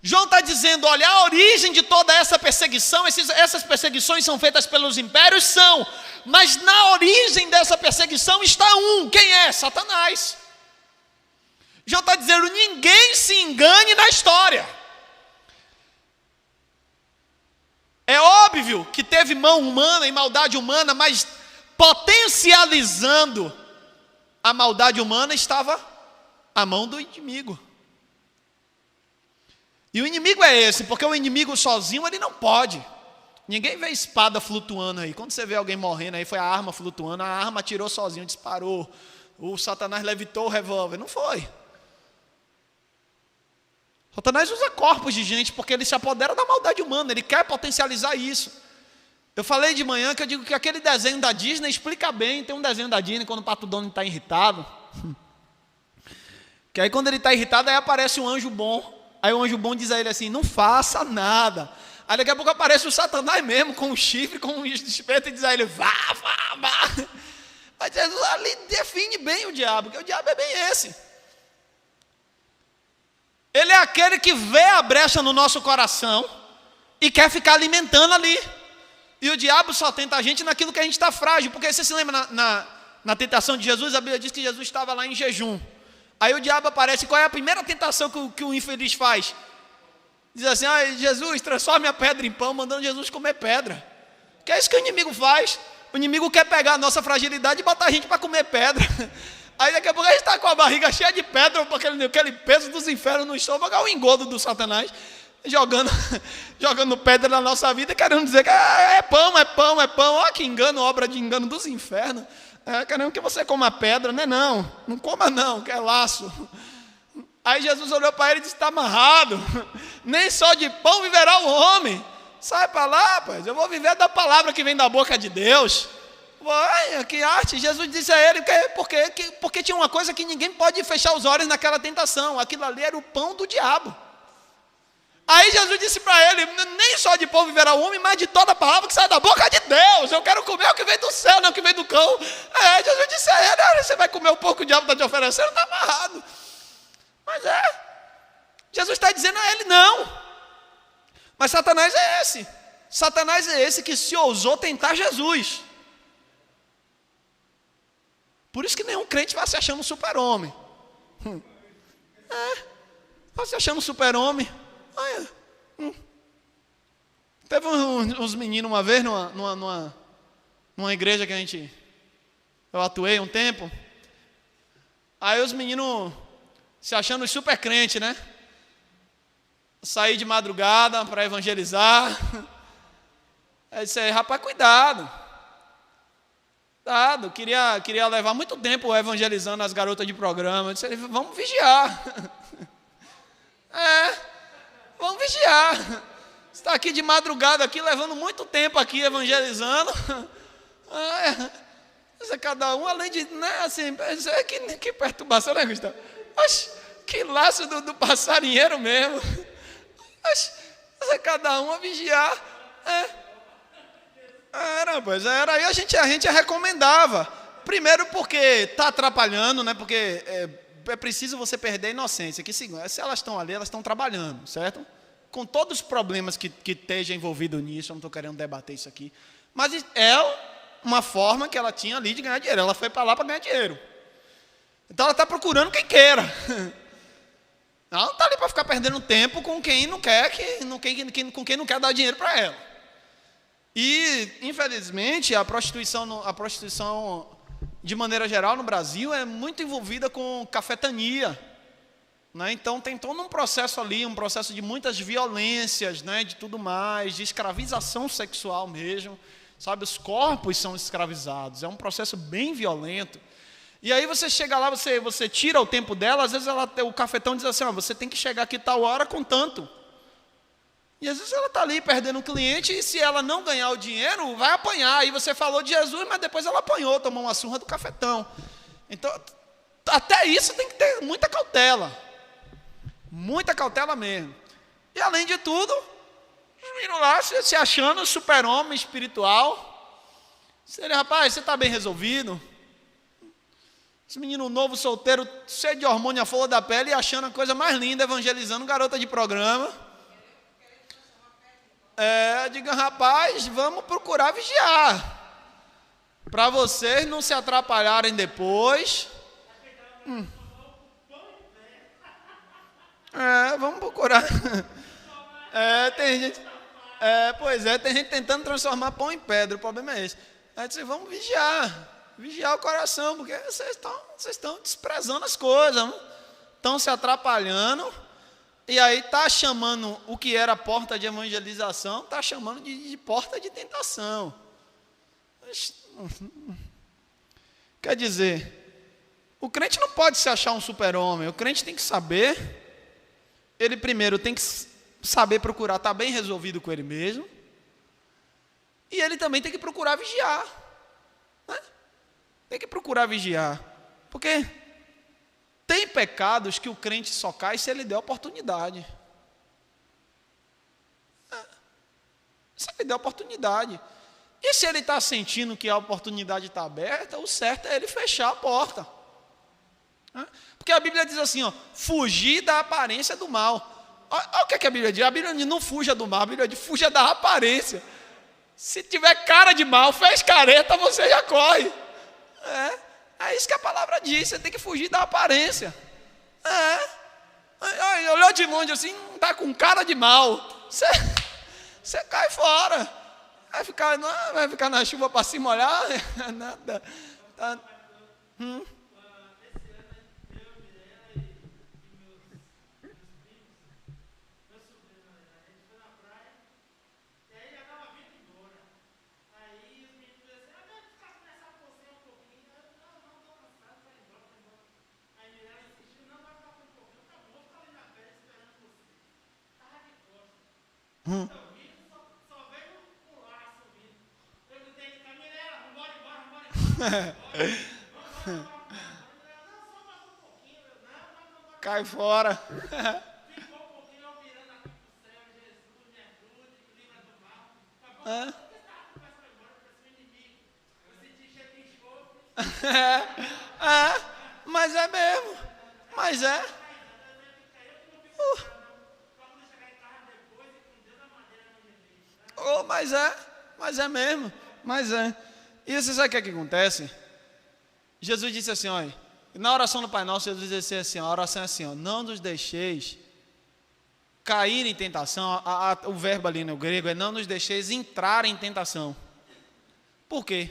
João está dizendo, olha, a origem de toda essa perseguição, essas perseguições são feitas pelos impérios, são, mas na origem dessa perseguição está quem é? Satanás. João está dizendo, ninguém se engane na história. É óbvio que teve mão humana e maldade humana, mas potencializando a maldade humana estava a mão do inimigo. E o inimigo é esse, porque o inimigo sozinho ele não pode. Ninguém vê espada flutuando aí. Quando você vê alguém morrendo aí, foi a arma flutuando, a arma atirou sozinho, disparou. O Satanás levitou o revólver. Não foi. Satanás usa corpos de gente porque ele se apodera da maldade humana, ele quer potencializar isso. Eu falei de manhã que eu digo que aquele desenho da Disney explica bem. Tem um desenho da Disney quando o Pato Donald está irritado, que aí quando ele está irritado, aí aparece um anjo bom. Aí o anjo bom diz a ele assim, não faça nada. Aí daqui a pouco aparece o Satanás mesmo, com um chifre, com um espeto, e diz a ele, vá. Mas Jesus ali define bem o diabo, porque o diabo é bem esse. Ele é aquele que vê a brecha no nosso coração e quer ficar alimentando ali. E o diabo só tenta a gente naquilo que a gente está frágil. Porque você se lembra na tentação de Jesus, a Bíblia diz que Jesus estava lá em jejum. Aí o diabo aparece, qual é a primeira tentação que o infeliz faz? Diz assim, Jesus, transforme a pedra em pão, mandando Jesus comer pedra. Que é isso que o inimigo faz. O inimigo quer pegar a nossa fragilidade e botar a gente para comer pedra. Aí daqui a pouco a gente está com a barriga cheia de pedra, porque aquele peso dos infernos no estômago é o engodo do Satanás, jogando pedra na nossa vida, querendo dizer que é pão. Olha que engano, obra de engano dos infernos. Querendo que você coma pedra, né? Não coma não, que é laço. Aí Jesus olhou para ele e disse, está amarrado, nem só de pão viverá o homem. Sai para lá, rapaz, eu vou viver da palavra que vem da boca de Deus. Vai, que arte. Jesus disse a ele, porque tinha uma coisa que ninguém pode fechar os olhos naquela tentação, aquilo ali era o pão do diabo. Aí Jesus disse para ele, nem só de pão viverá o homem, mas de toda a palavra que sai da boca de Deus. Eu quero comer o que vem do céu, não o que vem do cão. Jesus disse a ele, você vai comer o pouco que o diabo está te oferecendo, está amarrado. Mas Jesus está dizendo a ele, não. Mas Satanás é esse. Satanás é esse que se ousou tentar Jesus. Por isso que nenhum crente vai se achando um super-homem. Vai se achando um super-homem. Teve uns meninos uma vez numa igreja que eu atuei um tempo. Aí os meninos se achando super crente, né? Saí de madrugada para evangelizar. Aí disse, rapaz, cuidado. Queria levar muito tempo evangelizando as garotas de programa. Eu disse, vamos vigiar. Vamos vigiar. Você está aqui de madrugada, aqui, levando muito tempo aqui evangelizando. Cada um, além de, né, assim, que perturbação, né, Gustavo? Oxe, que laço do passarinheiro mesmo. Oxe, cada um a vigiar. Era. Aí a gente recomendava. Primeiro porque está atrapalhando, né? Porque é preciso você perder a inocência. Que se elas estão ali, elas estão trabalhando, certo? Com todos os problemas que esteja envolvido nisso, eu não estou querendo debater isso aqui. Mas é uma forma que ela tinha ali de ganhar dinheiro. Ela foi para lá para ganhar dinheiro. Então ela está procurando quem queira. Ela não está ali para ficar perdendo tempo com quem não quer, com quem não quer dar dinheiro para ela. E, infelizmente, a prostituição, de maneira geral, no Brasil, é muito envolvida com cafetania. Né? Então, tem todo um processo ali, um processo de muitas violências, né? De tudo mais, de escravização sexual mesmo. Sabe, os corpos são escravizados, é um processo bem violento. E aí você chega lá, você tira o tempo dela, às vezes o cafetão diz assim, você tem que chegar aqui tal hora com tanto. E às vezes ela está ali perdendo um cliente, e se ela não ganhar o dinheiro, vai apanhar. Aí você falou de Jesus, mas depois ela apanhou, tomou uma surra do cafetão. Então, até isso tem que ter muita cautela. Muita cautela mesmo. E além de tudo, os meninos lá se achando super-homem espiritual. Ele, rapaz, você está bem resolvido? Esse menino novo, solteiro, cheio de hormônio à flor da pele e achando a coisa mais linda, evangelizando garota de programa. Diga, rapaz, vamos procurar vigiar. Para vocês não se atrapalharem depois. Vamos procurar. Tem gente. Tem gente tentando transformar pão em pedra. O problema é esse. Aí disse, vamos vigiar o coração, porque vocês estão desprezando as coisas, estão se atrapalhando, e aí está chamando o que era porta de evangelização, está chamando de porta de tentação. Quer dizer, o crente não pode se achar um super-homem, o crente tem que saber, ele primeiro tem que saber procurar estar bem resolvido com ele mesmo, e ele também tem que procurar vigiar. Né? Tem que procurar vigiar. Porque tem pecados que o crente só cai se ele der oportunidade. Se ele der oportunidade. E se ele está sentindo que a oportunidade está aberta, o certo é ele fechar a porta. Porque a Bíblia diz assim, fugir da aparência do mal. Olha o que a Bíblia diz. A Bíblia diz, não fuja do mal, a Bíblia diz, fuja da aparência. Se tiver cara de mal, fez careta, você já corre. É isso que a palavra diz, você tem que fugir da aparência. Olhou de longe assim, não está com cara de mal. Você cai fora. Vai ficar na chuva para se molhar. Nada. Cai fora. Mas é mesmo. Mas é. Mas é mesmo. Mas é. E você sabe o que é que acontece? Jesus disse assim, olha, na oração do Pai Nosso, Jesus disse assim, a oração é assim, não nos deixeis cair em tentação, o verbo ali no grego é não nos deixeis entrar em tentação. Por quê?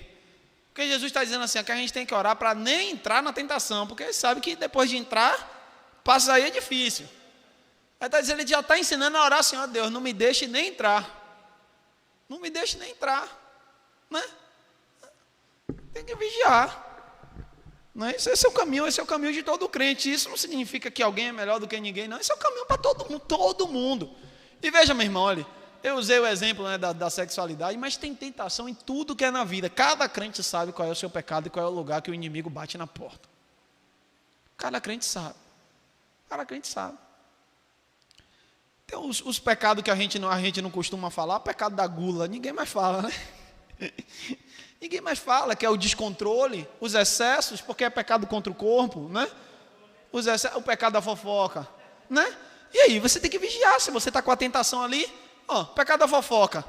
Porque Jesus está dizendo assim, que a gente tem que orar para nem entrar na tentação, porque ele sabe que depois de entrar, passar aí é difícil. Aí está dizendo, ele já está ensinando a orar assim, ó Deus, não me deixe nem entrar. Não me deixe nem entrar. Né? Tem que vigiar. Não é? Esse é o caminho de todo crente. Isso não significa que alguém é melhor do que ninguém, não. Esse é o caminho para todo mundo. E veja, meu irmão, olha, eu usei o exemplo, né, da sexualidade, mas tem tentação em tudo que é na vida. Cada crente sabe qual é o seu pecado e qual é o lugar que o inimigo bate na porta. Cada crente sabe. Cada crente sabe. Tem os pecados que a gente não costuma falar, o pecado da gula, ninguém mais fala, né? Ninguém mais fala, que é o descontrole, os excessos, porque é pecado contra o corpo, né? O pecado da fofoca, né? E aí, você tem que vigiar, se você está com a tentação ali, pecado da fofoca.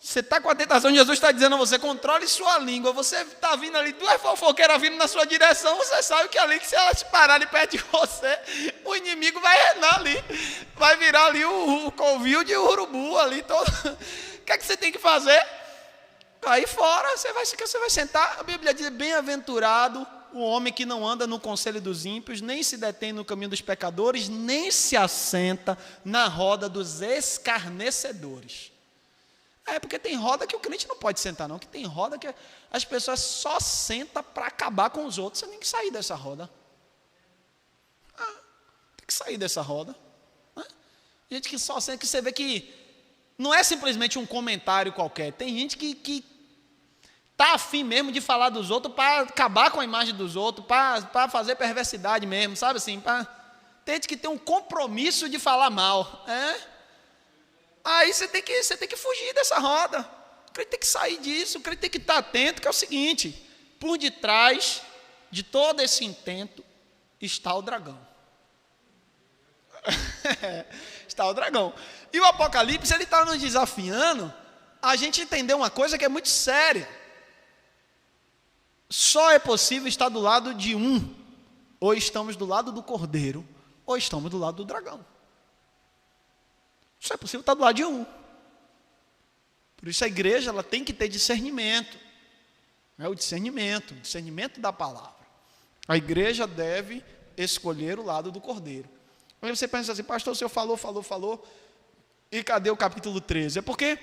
Você está com a tentação, Jesus está dizendo a você, controle sua língua. Você está vindo ali, duas fofoqueiras vindo na sua direção, você sabe que ali, que se elas pararem perto de você, o inimigo vai reinar ali, vai virar ali o covil de urubu ali todo. O que é que você tem que fazer? Cair fora, você vai sentar. A Bíblia diz, bem-aventurado o homem que não anda no conselho dos ímpios, nem se detém no caminho dos pecadores, nem se assenta na roda dos escarnecedores. Porque tem roda que o crente não pode sentar, não. Que tem roda que as pessoas só sentam para acabar com os outros. Você tem que sair dessa roda. Tem que sair dessa roda. Gente que só senta, que você vê que não é simplesmente um comentário qualquer. Tem gente que está afim mesmo de falar dos outros para acabar com a imagem dos outros, para fazer perversidade mesmo, sabe assim? Tem gente que tem um compromisso de falar mal. Aí você tem que fugir dessa roda. O crente tem que sair disso, o crente tem que estar atento, que é o seguinte: por detrás de todo esse intento está o dragão. Está o dragão. E o Apocalipse, ele está nos desafiando a gente entender uma coisa que é muito séria. Só é possível estar do lado de um. Ou estamos do lado do cordeiro, ou estamos do lado do dragão. Só é possível estar do lado de um. Por isso a igreja, ela tem que ter discernimento. O discernimento da palavra. A igreja deve escolher o lado do cordeiro. Aí você pensa assim: pastor, o senhor falou, e cadê o capítulo 13? É porque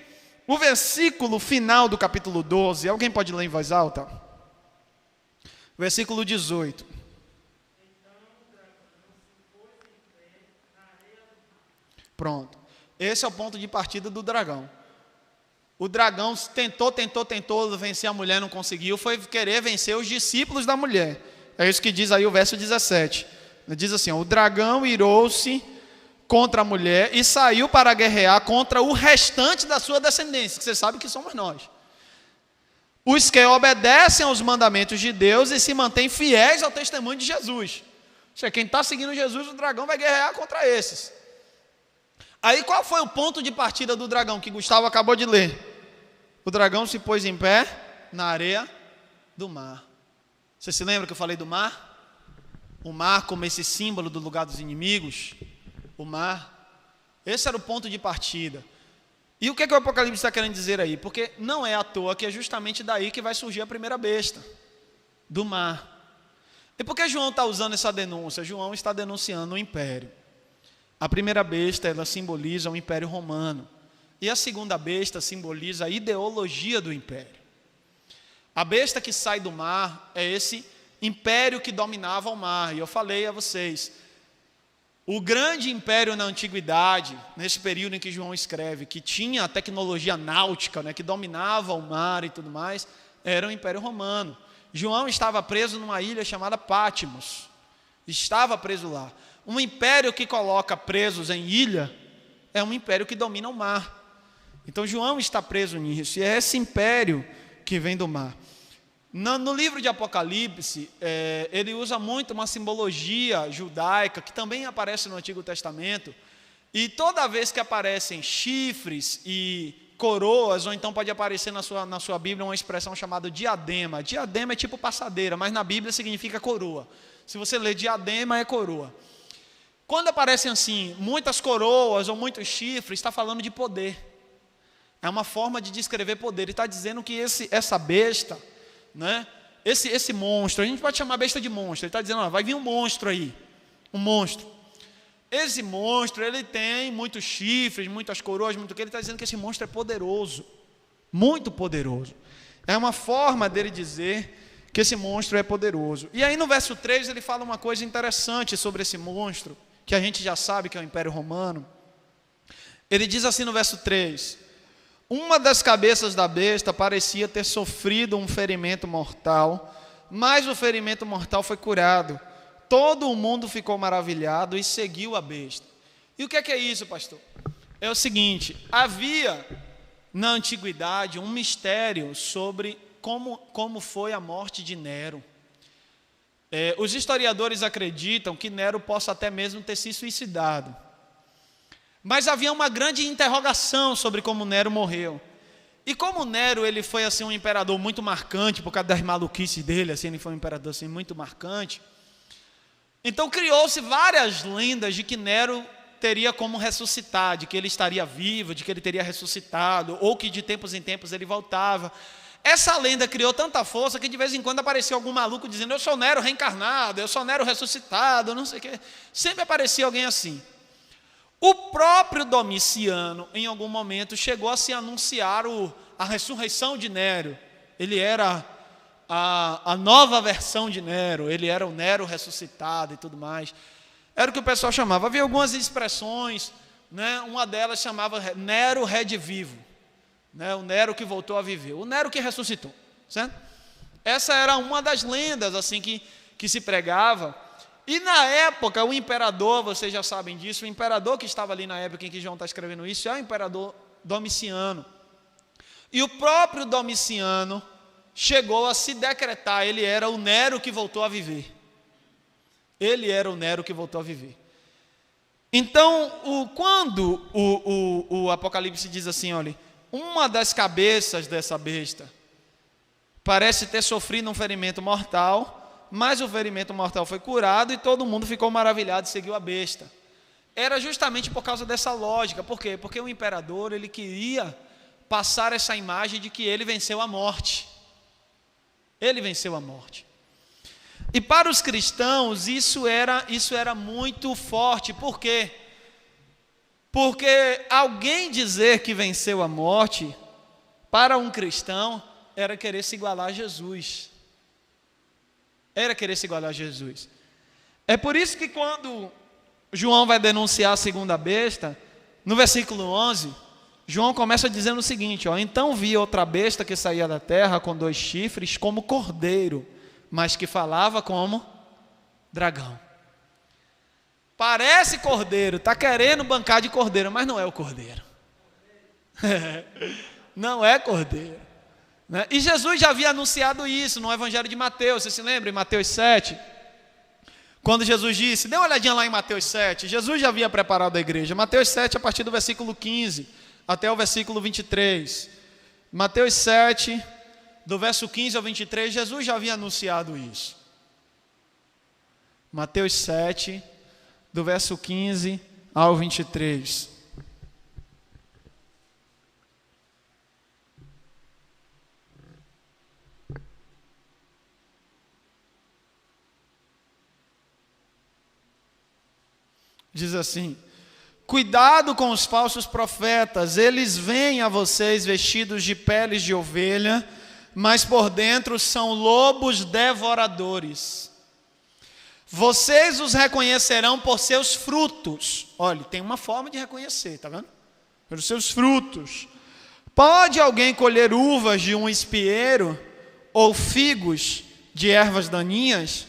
o versículo final do capítulo 12, alguém pode ler em voz alta? Versículo 18. Pronto. Esse é o ponto de partida do dragão. O dragão tentou vencer a mulher, não conseguiu, foi querer vencer os discípulos da mulher. É isso que diz aí o verso 17. Diz assim: o dragão irou-se contra a mulher e saiu para guerrear contra o restante da sua descendência, que você sabe que somos nós. Os que obedecem aos mandamentos de Deus e se mantêm fiéis ao testemunho de Jesus. Ou seja, quem está seguindo Jesus, o dragão vai guerrear contra esses. Aí qual foi o ponto de partida do dragão que Gustavo acabou de ler? O dragão se pôs em pé na areia do mar. Você se lembra que eu falei do mar? O mar como esse símbolo do lugar dos inimigos. O mar. Esse era o ponto de partida. E o que é que o Apocalipse está querendo dizer aí? Porque não é à toa que é justamente daí que vai surgir a primeira besta. Do mar. E por que João está usando essa denúncia? João está denunciando o império. A primeira besta, ela simboliza o Império Romano. E a segunda besta simboliza a ideologia do império. A besta que sai do mar é esse império que dominava o mar. E eu falei a vocês, o grande império na antiguidade, nesse período em que João escreve, que tinha a tecnologia náutica, que dominava o mar e tudo mais, era o Império Romano. João estava preso numa ilha chamada Patmos. Estava preso lá. Um império que coloca presos em ilha é um império que domina o mar. Então João está preso nisso, e é esse império que vem do mar. No livro de Apocalipse, ele usa muito uma simbologia judaica, que também aparece no Antigo Testamento, e toda vez que aparecem chifres e coroas, ou então pode aparecer na sua Bíblia uma expressão chamada diadema. Diadema é tipo passadeira, mas na Bíblia significa coroa. Se você ler diadema, é coroa. Quando aparecem assim, muitas coroas ou muitos chifres, está falando de poder. É uma forma de descrever poder. Ele está dizendo que essa besta, esse monstro, a gente pode chamar besta de monstro. Ele está dizendo: vai vir um monstro aí, um monstro. Esse monstro, ele tem muitos chifres, muitas coroas, muito o que. Ele está dizendo que esse monstro é poderoso, muito poderoso. É uma forma dele dizer que esse monstro é poderoso. E aí no verso 3 ele fala uma coisa interessante sobre esse monstro, que a gente já sabe que é o Império Romano. Ele diz assim no verso 3: uma das cabeças da besta parecia ter sofrido um ferimento mortal, mas o ferimento mortal foi curado. Todo o mundo ficou maravilhado e seguiu a besta. E o que é isso, pastor? É o seguinte: havia na antiguidade um mistério sobre como foi a morte de Nero. Os historiadores acreditam que Nero possa até mesmo ter se suicidado. Mas havia uma grande interrogação sobre como Nero morreu. E como Nero ele foi assim, um imperador muito marcante, por causa das maluquices dele, assim, ele foi um imperador assim, muito marcante. Então criou-se várias lendas de que Nero teria como ressuscitar, de que ele estaria vivo, de que ele teria ressuscitado, ou que de tempos em tempos ele voltava. Essa lenda criou tanta força que de vez em quando aparecia algum maluco dizendo: eu sou Nero reencarnado, eu sou Nero ressuscitado, não sei o quê. Sempre aparecia alguém assim. O próprio Domiciano, em algum momento, chegou a se anunciar a ressurreição de Nero. Ele era a nova versão de Nero, ele era o Nero ressuscitado e tudo mais. Era o que o pessoal chamava. Havia algumas expressões né? Uma delas chamava Nero Redivivo, né? O Nero que voltou a viver, o Nero que ressuscitou, certo? Essa era uma das lendas assim que se pregava. E na época, o imperador, vocês já sabem disso, o imperador que estava ali na época em que João está escrevendo isso, é o imperador Domiciano. E o próprio Domiciano chegou a se decretar, ele era o Nero que voltou a viver. Ele era o Nero que voltou a viver. Então, quando o Apocalipse diz assim, olha, uma das cabeças dessa besta parece ter sofrido um ferimento mortal, mas o ferimento mortal foi curado e todo mundo ficou maravilhado e seguiu a besta. Era justamente por causa dessa lógica. Por quê? Porque o imperador, ele queria passar essa imagem de que ele venceu a morte. Ele venceu a morte. E para os cristãos isso era muito forte. Por quê? Porque alguém dizer que venceu a morte, para um cristão, era querer se igualar a Jesus. Era querer se igualar a Jesus. É por isso que quando João vai denunciar a segunda besta, no versículo 11, João começa dizendo o seguinte, ó, então vi outra besta que saía da terra com 2 chifres como cordeiro, mas que falava como dragão. Parece cordeiro, está querendo bancar de cordeiro, mas não é o cordeiro. Não é cordeiro. Né? E Jesus já havia anunciado isso no Evangelho de Mateus, você se lembra? Em Mateus 7, quando Jesus disse, dê uma olhadinha lá em Mateus 7, Jesus já havia preparado a igreja. Mateus 7, a partir do versículo 15 até o versículo 23. Mateus 7, do verso 15 ao 23, Jesus já havia anunciado isso. Mateus 7, do verso 15 ao 23. Diz assim, cuidado com os falsos profetas, eles vêm a vocês vestidos de peles de ovelha, mas por dentro são lobos devoradores. Vocês os reconhecerão por seus frutos. Olha, tem uma forma de reconhecer, tá vendo? Pelos seus frutos. Pode alguém colher uvas de um espieiro ou figos de ervas daninhas?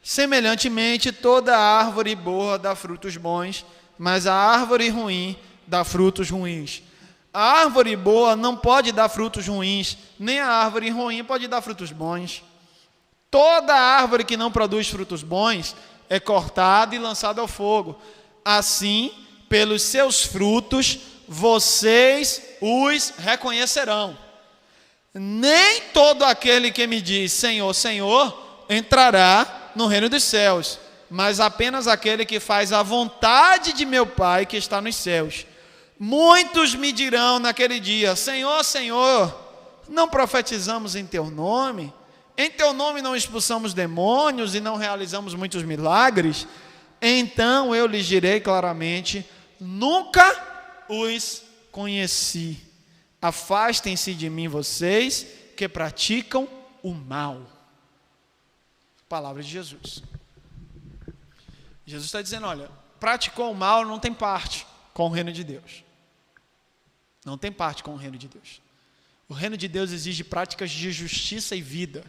Semelhantemente, toda árvore boa dá frutos bons, mas a árvore ruim dá frutos ruins. A árvore boa não pode dar frutos ruins, nem a árvore ruim pode dar frutos bons. Toda árvore que não produz frutos bons é cortada e lançada ao fogo. Assim, pelos seus frutos, vocês os reconhecerão. Nem todo aquele que me diz Senhor, Senhor, entrará no reino dos céus, mas apenas aquele que faz a vontade de meu Pai que está nos céus. Muitos me dirão naquele dia, Senhor, Senhor, não profetizamos em teu nome? Em teu nome não expulsamos demônios e não realizamos muitos milagres? Então eu lhes direi claramente, nunca os conheci. Afastem-se de mim vocês que praticam o mal. Palavra de Jesus. Jesus está dizendo, olha, praticou o mal não tem parte com o reino de Deus. Não tem parte com o reino de Deus. O reino de Deus exige práticas de justiça e vida.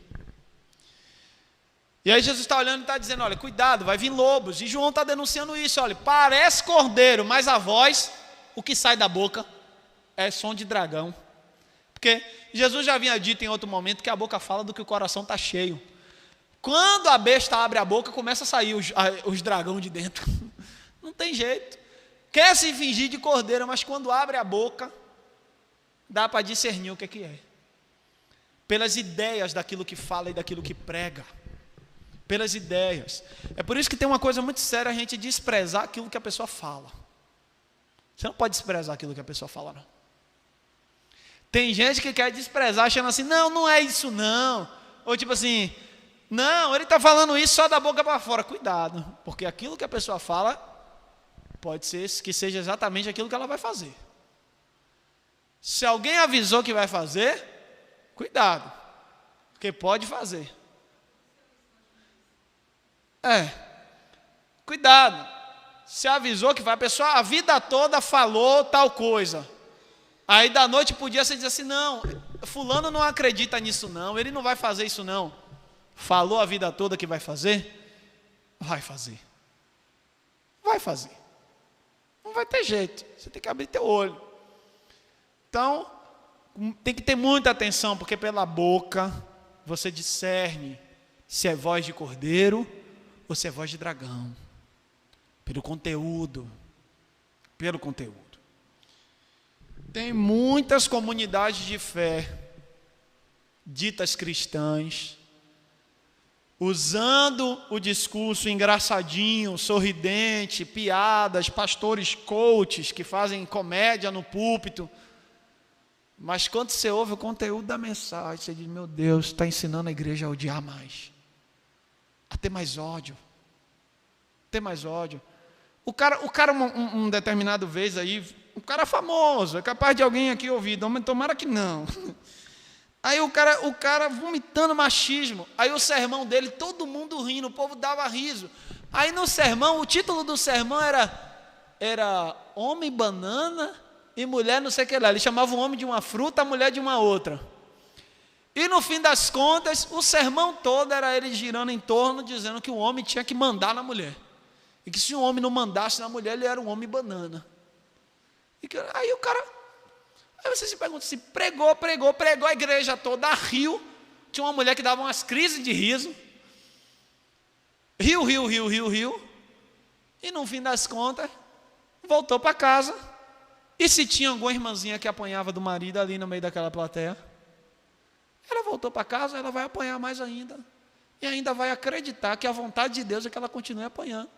E aí Jesus está olhando e está dizendo, olha, cuidado, vai vir lobos. E João está denunciando isso, olha, parece cordeiro, mas a voz, o que sai da boca, é som de dragão. Porque Jesus já havia dito em outro momento que a boca fala do que o coração está cheio. Quando a besta abre a boca, começa a sair os dragões de dentro. Não tem jeito. Quer se fingir de cordeiro, mas quando abre a boca, dá para discernir o que é. Pelas ideias daquilo que fala e daquilo que prega. Pelas ideias. É por isso que tem uma coisa muito séria, a gente desprezar aquilo que a pessoa fala. Você não pode desprezar aquilo que a pessoa fala, não. Tem gente que quer desprezar, achando assim, não é isso não. Ou tipo assim, não, ele está falando isso só da boca para fora. Cuidado, porque aquilo que a pessoa fala, pode ser que seja exatamente aquilo que ela vai fazer. Se alguém avisou que vai fazer, cuidado, porque pode fazer. Cuidado. se avisou que vai, a pessoa a vida toda falou tal coisa. Aí da noite pro dia você diz assim, não, fulano não acredita nisso não, ele não vai fazer isso não. Falou a vida toda que vai fazer? Vai fazer. Vai fazer. Não vai ter jeito, você tem que abrir teu olho. Então, tem que ter muita atenção, porque pela boca você discerne se é voz de cordeiro ou se é voz de dragão. Pelo conteúdo. Pelo conteúdo. Tem muitas comunidades de fé, ditas cristãs, usando o discurso engraçadinho, sorridente, piadas, pastores coaches que fazem comédia no púlpito. Mas quando você ouve o conteúdo da mensagem, você diz, meu Deus, está ensinando a igreja a odiar mais, a ter mais ódio, ter mais ódio. O cara um determinado vez aí, um cara famoso, é capaz de alguém aqui ouvir, mas tomara que não. Aí o cara vomitando machismo, aí o sermão dele, todo mundo rindo, o povo dava riso. Aí no sermão, o título do sermão era Homem Banana e Mulher não sei o que lá. Ele chamava o homem de uma fruta, a mulher de uma outra. E no fim das contas, o sermão todo era ele girando em torno, dizendo que o homem tinha que mandar na mulher. E que se o homem não mandasse na mulher, ele era um homem banana. Aí você se pergunta assim, pregou, a igreja toda riu. Tinha uma mulher que dava umas crises de riso. Riu. E no fim das contas, voltou para casa. E se tinha alguma irmãzinha que apanhava do marido ali no meio daquela plateia, ela voltou para casa, ela vai apanhar mais ainda. E ainda vai acreditar que a vontade de Deus é que ela continue apanhando.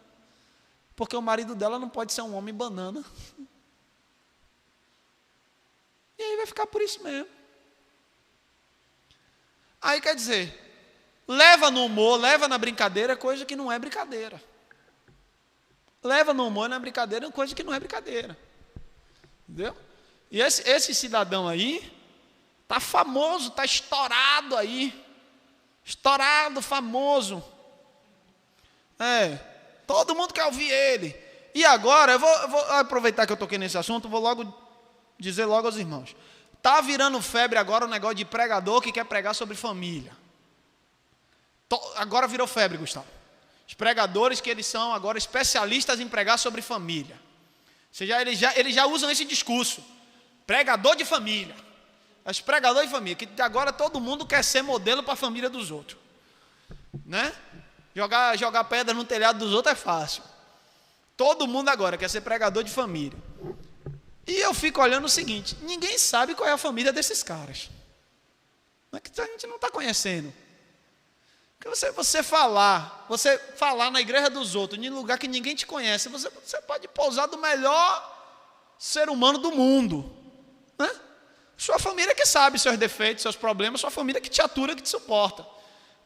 Porque o marido dela não pode ser um homem banana. E aí vai ficar por isso mesmo. Aí quer dizer, leva no humor, leva na brincadeira coisa que não é brincadeira. Leva no humor, na brincadeira coisa que não é brincadeira. Entendeu? E esse cidadão aí, está famoso, está estourado aí. Estourado, famoso. Todo mundo quer ouvir ele. E agora, eu vou aproveitar que eu toquei nesse assunto, vou dizer logo aos irmãos. Está virando febre agora o negócio de pregador que quer pregar sobre família. Agora virou febre, Gustavo. Os pregadores que eles são agora especialistas em pregar sobre família. Ou seja, eles já usam esse discurso. Pregador de família. Os pregadores de família, que agora todo mundo quer ser modelo para a família dos outros. Né? Jogar pedra no telhado dos outros é fácil. Todo mundo agora quer ser pregador de família. E eu fico olhando o seguinte, ninguém sabe qual é a família desses caras. Não é que a gente não está conhecendo. Porque você falar na igreja dos outros, em lugar que ninguém te conhece, você pode pousar do melhor ser humano do mundo. Né? Sua família que sabe seus defeitos, seus problemas, sua família que te atura, que te suporta.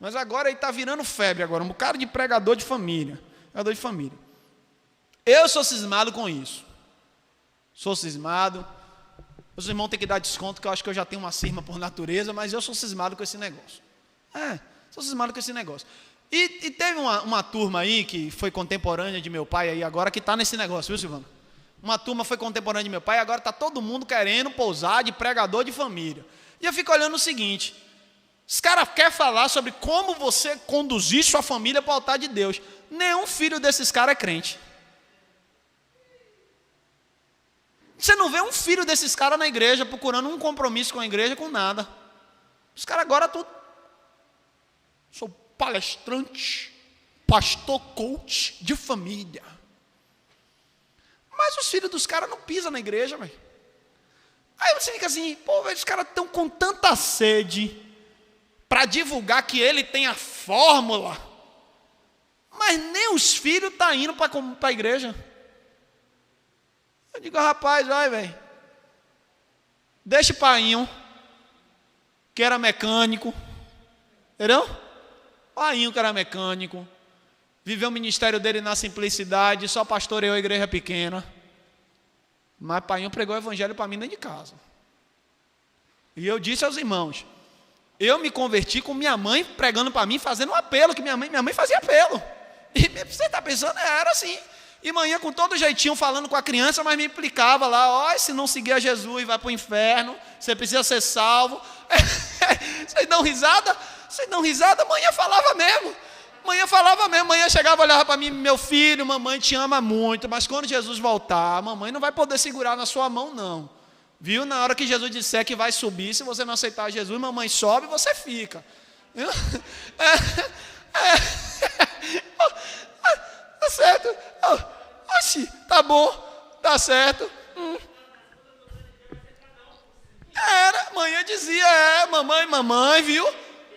Mas agora ele está virando febre agora, um cara de pregador de família. Pregador de família. Eu sou cismado com isso. Sou cismado. Os irmãos têm que dar desconto, que eu acho que eu já tenho uma cisma por natureza, mas eu sou cismado com esse negócio. Sou cismado com esse negócio. E teve uma turma aí, que foi contemporânea de meu pai aí agora, que está nesse negócio, viu, Silvano? Uma turma foi contemporânea de meu pai, agora está todo mundo querendo pousar de pregador de família. E eu fico olhando o seguinte, os caras querem falar sobre como você conduzir sua família para o altar de Deus. Nenhum filho desses caras é crente. Você não vê um filho desses caras na igreja procurando um compromisso com a igreja, com nada. Os caras agora tudo. Sou palestrante, pastor coach de família. Mas os filhos dos caras não pisam na igreja, velho. Aí você fica assim, pô, velho, os caras estão com tanta sede para divulgar que ele tem a fórmula, mas nem os filhos estão indo para a igreja. Eu digo, rapaz, vai, velho. Deixa o painho, que era mecânico. Entendeu? Painho que era mecânico. Viveu o ministério dele na simplicidade, só pastoreou a igreja pequena. Mas painho pregou o evangelho para mim dentro de casa. E eu disse aos irmãos, eu me converti com minha mãe pregando para mim, fazendo um apelo, que minha mãe fazia apelo. E você está pensando, era assim. E manhã, com todo jeitinho, falando com a criança, mas me implicava lá, ó, se não seguir a Jesus, vai para o inferno, você precisa ser salvo. Vocês dão risada? Vocês dão risada? Manhã falava mesmo. Manhã chegava e olhava para mim, meu filho, mamãe te ama muito, mas quando Jesus voltar, a mamãe não vai poder segurar na sua mão, não. Viu? Na hora que Jesus disser que vai subir, se você não aceitar Jesus, mamãe sobe e você fica. Viu? Tá certo. Oxi, tá bom, tá certo. Manhã dizia, mamãe, viu?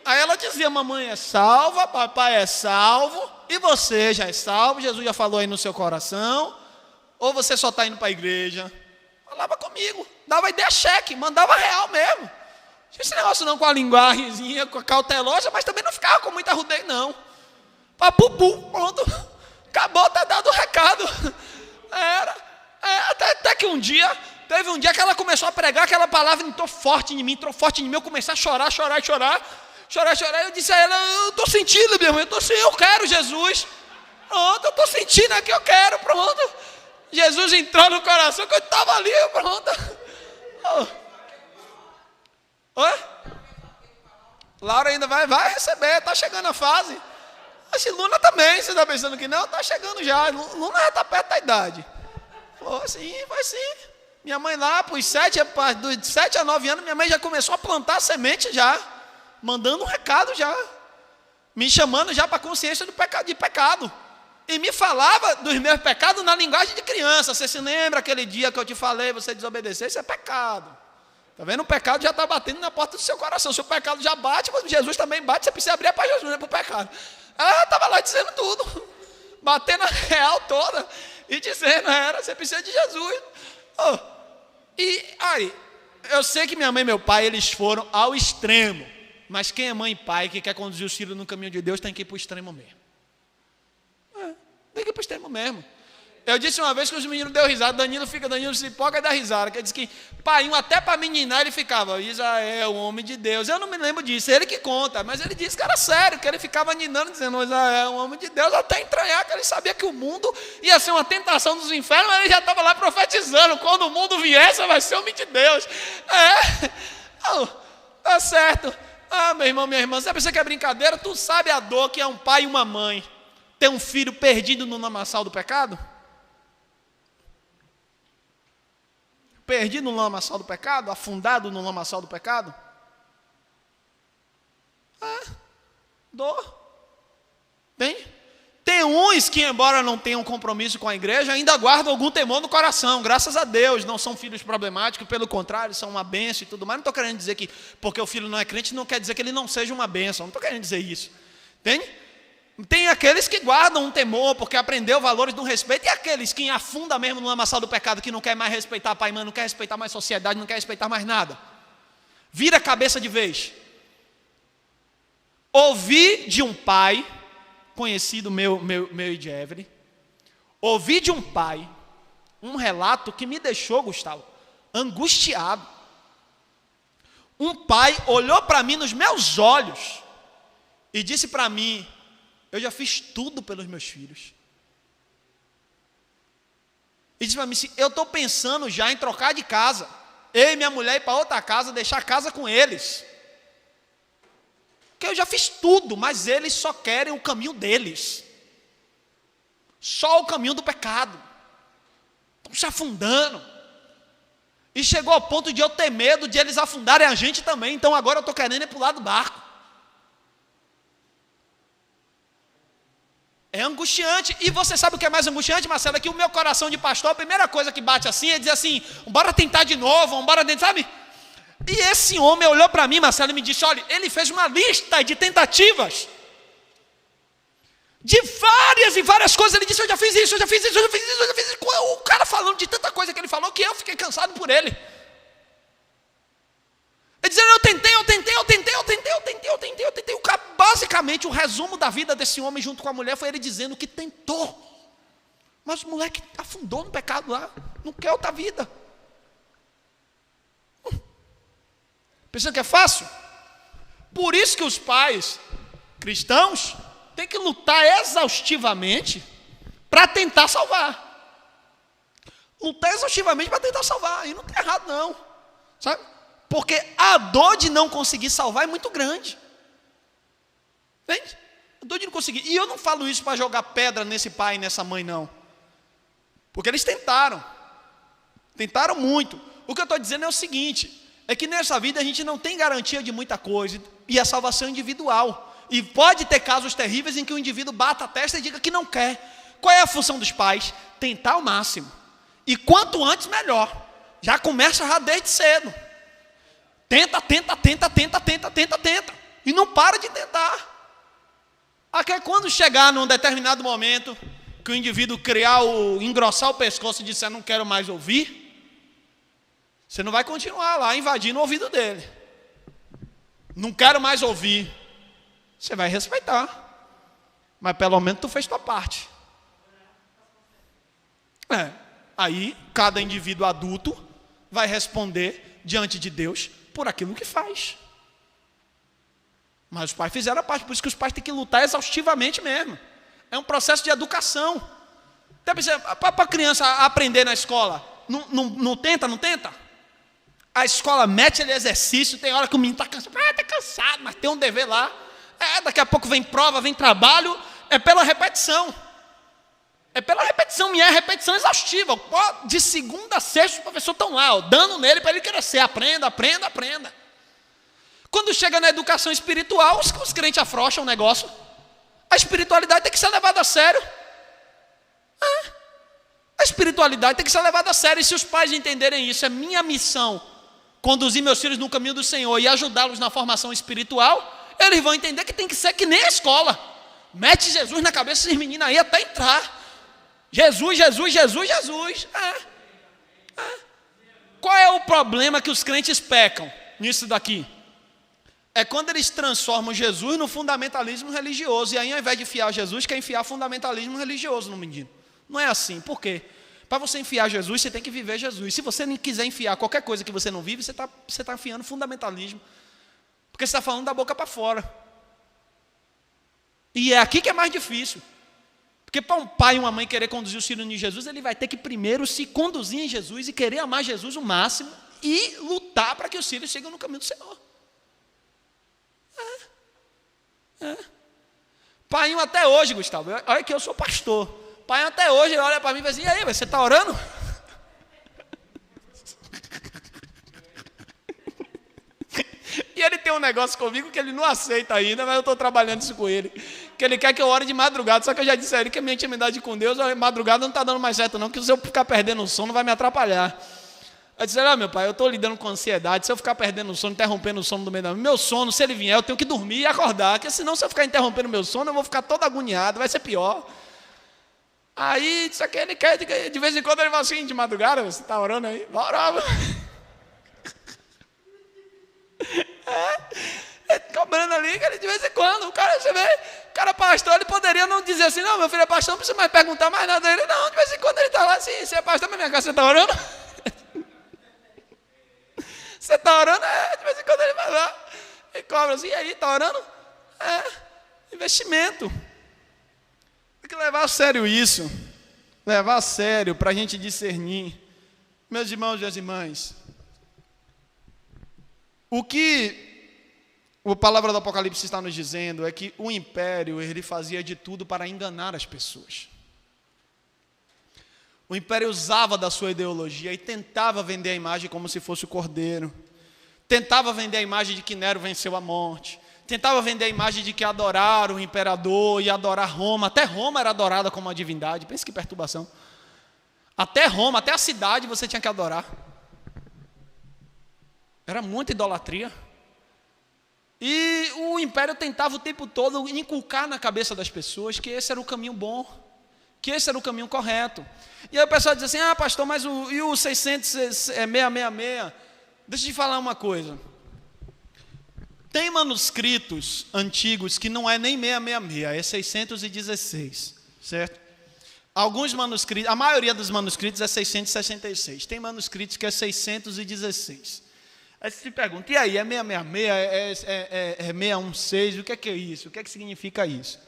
Aí ela dizia, mamãe é salva, papai é salvo, e você já é salvo, Jesus já falou aí no seu coração, ou você só está indo para a igreja? Falava comigo, dava ideia cheque, mandava real mesmo. Não tinha esse negócio não com a linguagemzinha, com a cautelosa, mas também não ficava com muita rudez não. Papupu, pronto, acabou, tá dado o recado. Até que teve um dia que ela começou a pregar aquela palavra, entrou forte em mim, eu comecei a chorar. Eu disse a ela, eu estou sentindo, minha irmã, eu quero Jesus. Pronto, eu estou sentindo aqui, eu quero, pronto. Jesus entrou no coração, que eu estava ali, pronto. Oi? Laura ainda vai receber, está chegando a fase. Mas Luna também, você está pensando que não? Está chegando já, Luna já está perto da idade. Falou, sim, vai sim. Minha mãe lá, dos 7 a 9 anos, minha mãe já começou a plantar semente já. Mandando um recado já, me chamando já para a consciência de pecado, e me falava dos meus pecados na linguagem de criança. Você se lembra aquele dia que eu te falei, você desobedeceu, isso é pecado, está vendo? O pecado já está batendo na porta do seu coração, se o pecado já bate, mas Jesus também bate, você precisa abrir para Jesus, não é para o pecado. Ela estava lá dizendo tudo, batendo a real toda, e dizendo, você precisa de Jesus. E aí, eu sei que minha mãe e meu pai, eles foram ao extremo, mas quem é mãe e pai que quer conduzir os filhos no caminho de Deus tem que ir para o extremo mesmo. Tem que ir para o extremo mesmo. Eu disse uma vez que os meninos deu risada, Danilo se empolga e dá risada, que ele disse que pai, até para meninar ele ficava, Israel, homem de Deus. Eu não me lembro disso, ele que conta, mas ele disse que era sério, que ele ficava ninando, dizendo, Israel, homem de Deus, até entranhar, que ele sabia que o mundo ia ser uma tentação dos infernos, mas ele já estava lá profetizando, quando o mundo viesse, vai ser homem de Deus. Tá certo. Meu irmão, minha irmã, você pensa que é brincadeira? Tu sabe a dor que é um pai e uma mãe ter um filho perdido no lamaçal do pecado? Perdido no lamaçal do pecado? Afundado no lamaçal do pecado? Dor. Tem uns que, embora não tenham compromisso com a igreja, ainda guardam algum temor no coração, graças a Deus, não são filhos problemáticos, pelo contrário, são uma bênção e tudo mais. Não estou querendo dizer que porque o filho não é crente, não quer dizer que ele não seja uma bênção, não estou querendo dizer isso. Tem aqueles que guardam um temor, porque aprendeu valores do respeito, e aqueles que afundam mesmo no lamaçal do pecado, que não quer mais respeitar pai e mãe, não quer respeitar mais sociedade, não quer respeitar mais nada. Vira a cabeça de vez. Ouvi de um pai, conhecido meu e de Evelyn, ouvi de um pai um relato que me deixou, Gustavo, angustiado. Um pai olhou para mim nos meus olhos e disse para mim, eu já fiz tudo pelos meus filhos. E disse para mim assim, eu estou pensando já em trocar de casa, eu e minha mulher ir para outra casa, deixar a casa com eles. Porque eu já fiz tudo, mas eles só querem o caminho deles. Só o caminho do pecado. Estão se afundando. E chegou ao ponto de eu ter medo de eles afundarem a gente também. Então agora eu estou querendo ir para o lado do barco. É angustiante. E você sabe o que é mais angustiante, Marcelo? É que o meu coração de pastor, a primeira coisa que bate assim é dizer assim, bora tentar de novo, bora tentar, sabe? E esse homem olhou para mim, Marcelo, e me disse, olha, ele fez uma lista de tentativas. De várias e várias coisas. Ele disse, eu já fiz isso. O cara falando de tanta coisa que ele falou, que eu fiquei cansado por ele. Ele dizendo, eu tentei. Basicamente, o resumo da vida desse homem junto com a mulher foi ele dizendo que tentou. Mas o moleque afundou no pecado lá. Não quer outra vida. Pensando que é fácil? Por isso que os pais cristãos têm que lutar exaustivamente para tentar salvar. Lutar exaustivamente para tentar salvar. E não está errado, não. Sabe? Porque a dor de não conseguir salvar é muito grande. Entende? A dor de não conseguir. E eu não falo isso para jogar pedra nesse pai e nessa mãe, não. Porque eles tentaram. Tentaram muito. O que eu estou dizendo é o seguinte: é que nessa vida a gente não tem garantia de muita coisa. E a salvação é individual. E pode ter casos terríveis em que o indivíduo bata a testa e diga que não quer. Qual é a função dos pais? Tentar ao máximo. E quanto antes, melhor. Já começa já desde cedo. Tenta. E não para de tentar. Até quando chegar num determinado momento que o indivíduo engrossar o pescoço e disser não quero mais ouvir, você não vai continuar lá invadindo o ouvido dele. Não quero mais ouvir. Você vai respeitar. Mas pelo menos tu fez tua parte. Aí, cada indivíduo adulto vai responder diante de Deus por aquilo que faz. Mas os pais fizeram a parte, por isso que os pais têm que lutar exaustivamente mesmo. É um processo de educação. Para a criança aprender na escola, não tenta? A escola mete ele exercício, tem hora que o menino está cansado. Está cansado, mas tem um dever lá. Daqui a pouco vem prova, vem trabalho, é pela repetição. E é repetição exaustiva. De segunda a sexta, os professores estão lá, dando nele para ele crescer. Aprenda. Quando chega na educação espiritual, os crentes afrouxam o negócio. A espiritualidade tem que ser levada a sério. A espiritualidade tem que ser levada a sério. E se os pais entenderem isso, é minha missão conduzir meus filhos no caminho do Senhor e ajudá-los na formação espiritual, eles vão entender que tem que ser que nem a escola. Mete Jesus na cabeça desses meninos aí até entrar. Jesus. Qual é o problema que os crentes pecam nisso daqui? É quando eles transformam Jesus no fundamentalismo religioso. E aí, ao invés de enfiar Jesus, quer enfiar fundamentalismo religioso no menino. Não é assim. Por quê? Para você enfiar Jesus, você tem que viver Jesus. Se você não quiser enfiar qualquer coisa que você não vive, você está enfiando fundamentalismo. Porque você está falando da boca para fora. E é aqui que é mais difícil. Porque para um pai e uma mãe querer conduzir o filho em Jesus, ele vai ter que primeiro se conduzir em Jesus e querer amar Jesus o máximo e lutar para que os filhos sigam no caminho do Senhor. Pai até hoje, Gustavo, olha que eu sou pastor. Pai até hoje ele olha para mim e fala assim: e aí, você está orando? E ele tem um negócio comigo que ele não aceita ainda, mas eu estou trabalhando isso com ele. Que ele quer que eu ore de madrugada, só que eu já disse a ele que a minha intimidade com Deus, a madrugada não está dando mais certo não, que se eu ficar perdendo o sono vai me atrapalhar. Eu disse: meu pai, eu estou lidando com ansiedade, se eu ficar perdendo o sono, interrompendo o sono do meio da noite, meu sono, se ele vier, eu tenho que dormir e acordar, porque senão se eu ficar interrompendo o meu sono, eu vou ficar todo agoniado, vai ser pior. Aí, isso aqui ele quer, de vez em quando ele fala assim, de madrugada, você está orando aí? Bora, cobrando ali, de vez em quando, o cara, você vê, o cara pastor, ele poderia não dizer assim: não, meu filho é pastor, não precisa mais perguntar mais nada a ele, não, de vez em quando ele está lá assim: você é pastor, mas minha casa, você está orando? Você está orando? De vez em quando ele vai lá e cobra assim: e aí, está orando? Investimento. Tem que levar a sério isso, levar a sério para a gente discernir. Meus irmãos e minhas irmãs, o que a palavra do Apocalipse está nos dizendo é que o império, ele fazia de tudo para enganar as pessoas. O império usava da sua ideologia e tentava vender a imagem como se fosse o cordeiro. Tentava vender a imagem de que Nero venceu a morte. Tentava vender a imagem de que adorar o imperador e adorar Roma. Até Roma era adorada como uma divindade. Pensa que perturbação. Até Roma, até a cidade você tinha que adorar. Era muita idolatria. E o império tentava o tempo todo inculcar na cabeça das pessoas que esse era o caminho bom, que esse era o caminho correto. E aí o pessoal diz assim: pastor, mas e o 666? Deixa eu te falar uma coisa. Tem manuscritos antigos que não é nem 666, é 616, certo? Alguns manuscritos, a maioria dos manuscritos é 666. Tem manuscritos que é 616. Aí você se pergunta: e aí, é 666, é 616, o que é isso? O que é que significa isso?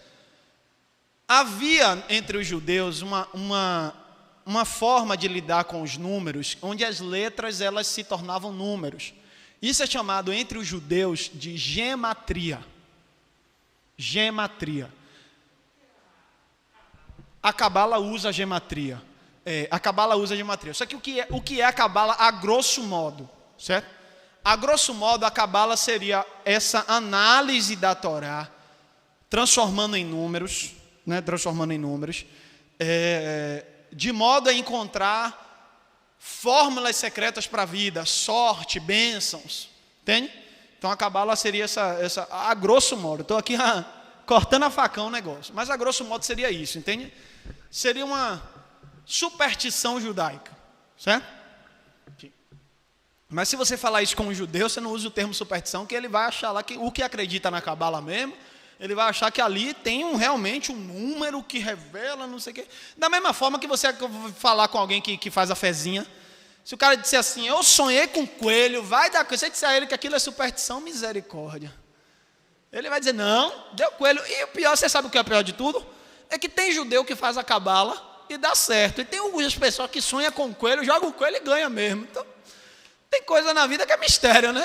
havia entre os judeus uma forma de lidar com os números, onde as letras elas se tornavam números. Isso é chamado entre os judeus de gematria. Gematria. A Cabala usa a gematria. A Cabala usa a gematria. Só que o que é a Cabala a grosso modo, certo? A grosso modo, a Cabala seria essa análise da Torá, transformando em números, né? Transformando em números, de modo a encontrar fórmulas secretas para a vida, sorte, bênçãos, entende? Então a Cabala seria essa a grosso modo. Estou aqui cortando a facão o negócio, mas a grosso modo seria isso, entende? Seria uma superstição judaica, certo? Mas se você falar isso com um judeu, você não usa o termo superstição, que ele vai achar lá que o que acredita na Cabala mesmo, ele vai achar que ali tem realmente um número que revela, não sei o quê. Da mesma forma que você falar com alguém que faz a fezinha, se o cara disser assim, eu sonhei com um coelho, vai dar coisa, você disser a ele que aquilo é superstição, misericórdia. Ele vai dizer, não, deu coelho. E o pior, você sabe o que é o pior de tudo? É que tem judeu que faz a Cabala e dá certo. E tem algumas pessoas que sonham com um coelho, joga o coelho e ganha mesmo. Então, tem coisa na vida que é mistério, né?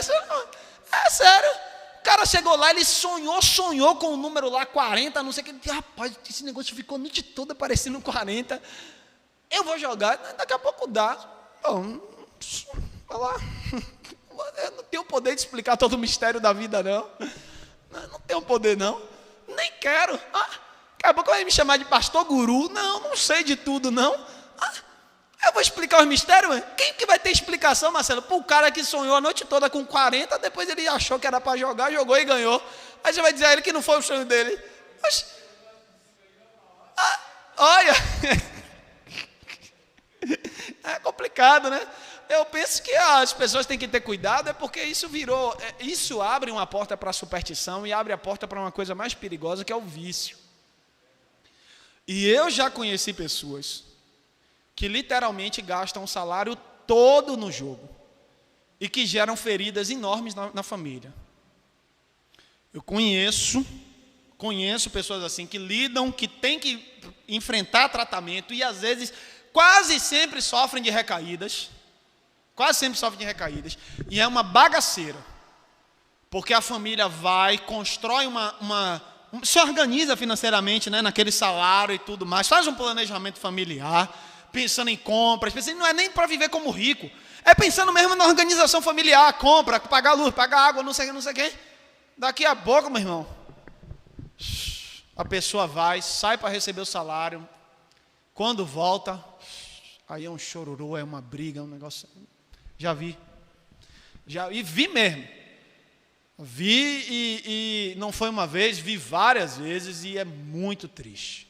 É sério. O cara chegou lá, ele sonhou com o número lá 40, não sei o que. Rapaz, esse negócio ficou a noite toda parecendo 40. Eu vou jogar, daqui a pouco dá. Bom, vai lá. Eu não tenho o poder de explicar todo o mistério da vida, não. Não tenho poder, não. Nem quero. Daqui a pouco vai me chamar de pastor guru. Não sei de tudo, não. Eu vou explicar os mistérios? Quem que vai ter explicação, Marcelo? Para o cara que sonhou a noite toda com 40, depois ele achou que era para jogar, jogou e ganhou. Aí você vai dizer a ele que não foi o sonho dele. Mas, olha, é complicado, né? Eu penso que as pessoas têm que ter cuidado, porque isso abre uma porta para a superstição e abre a porta para uma coisa mais perigosa, que é o vício. E eu já conheci pessoas que literalmente gastam o salário todo no jogo e que geram feridas enormes na família. Eu conheço pessoas assim que lidam, que têm que enfrentar tratamento e às vezes quase sempre sofrem de recaídas, e é uma bagaceira, porque a família constrói se organiza financeiramente, né, naquele salário e tudo mais, faz um planejamento familiar, pensando em compras, não é nem para viver como rico, é pensando mesmo na organização familiar, compra, pagar luz, pagar água, não sei o quê. Daqui a pouco, meu irmão, a pessoa sai para receber o salário, quando volta, aí é um chororô, é uma briga, é um negócio. Já vi mesmo. Vi e não foi uma vez, vi várias vezes e é muito triste.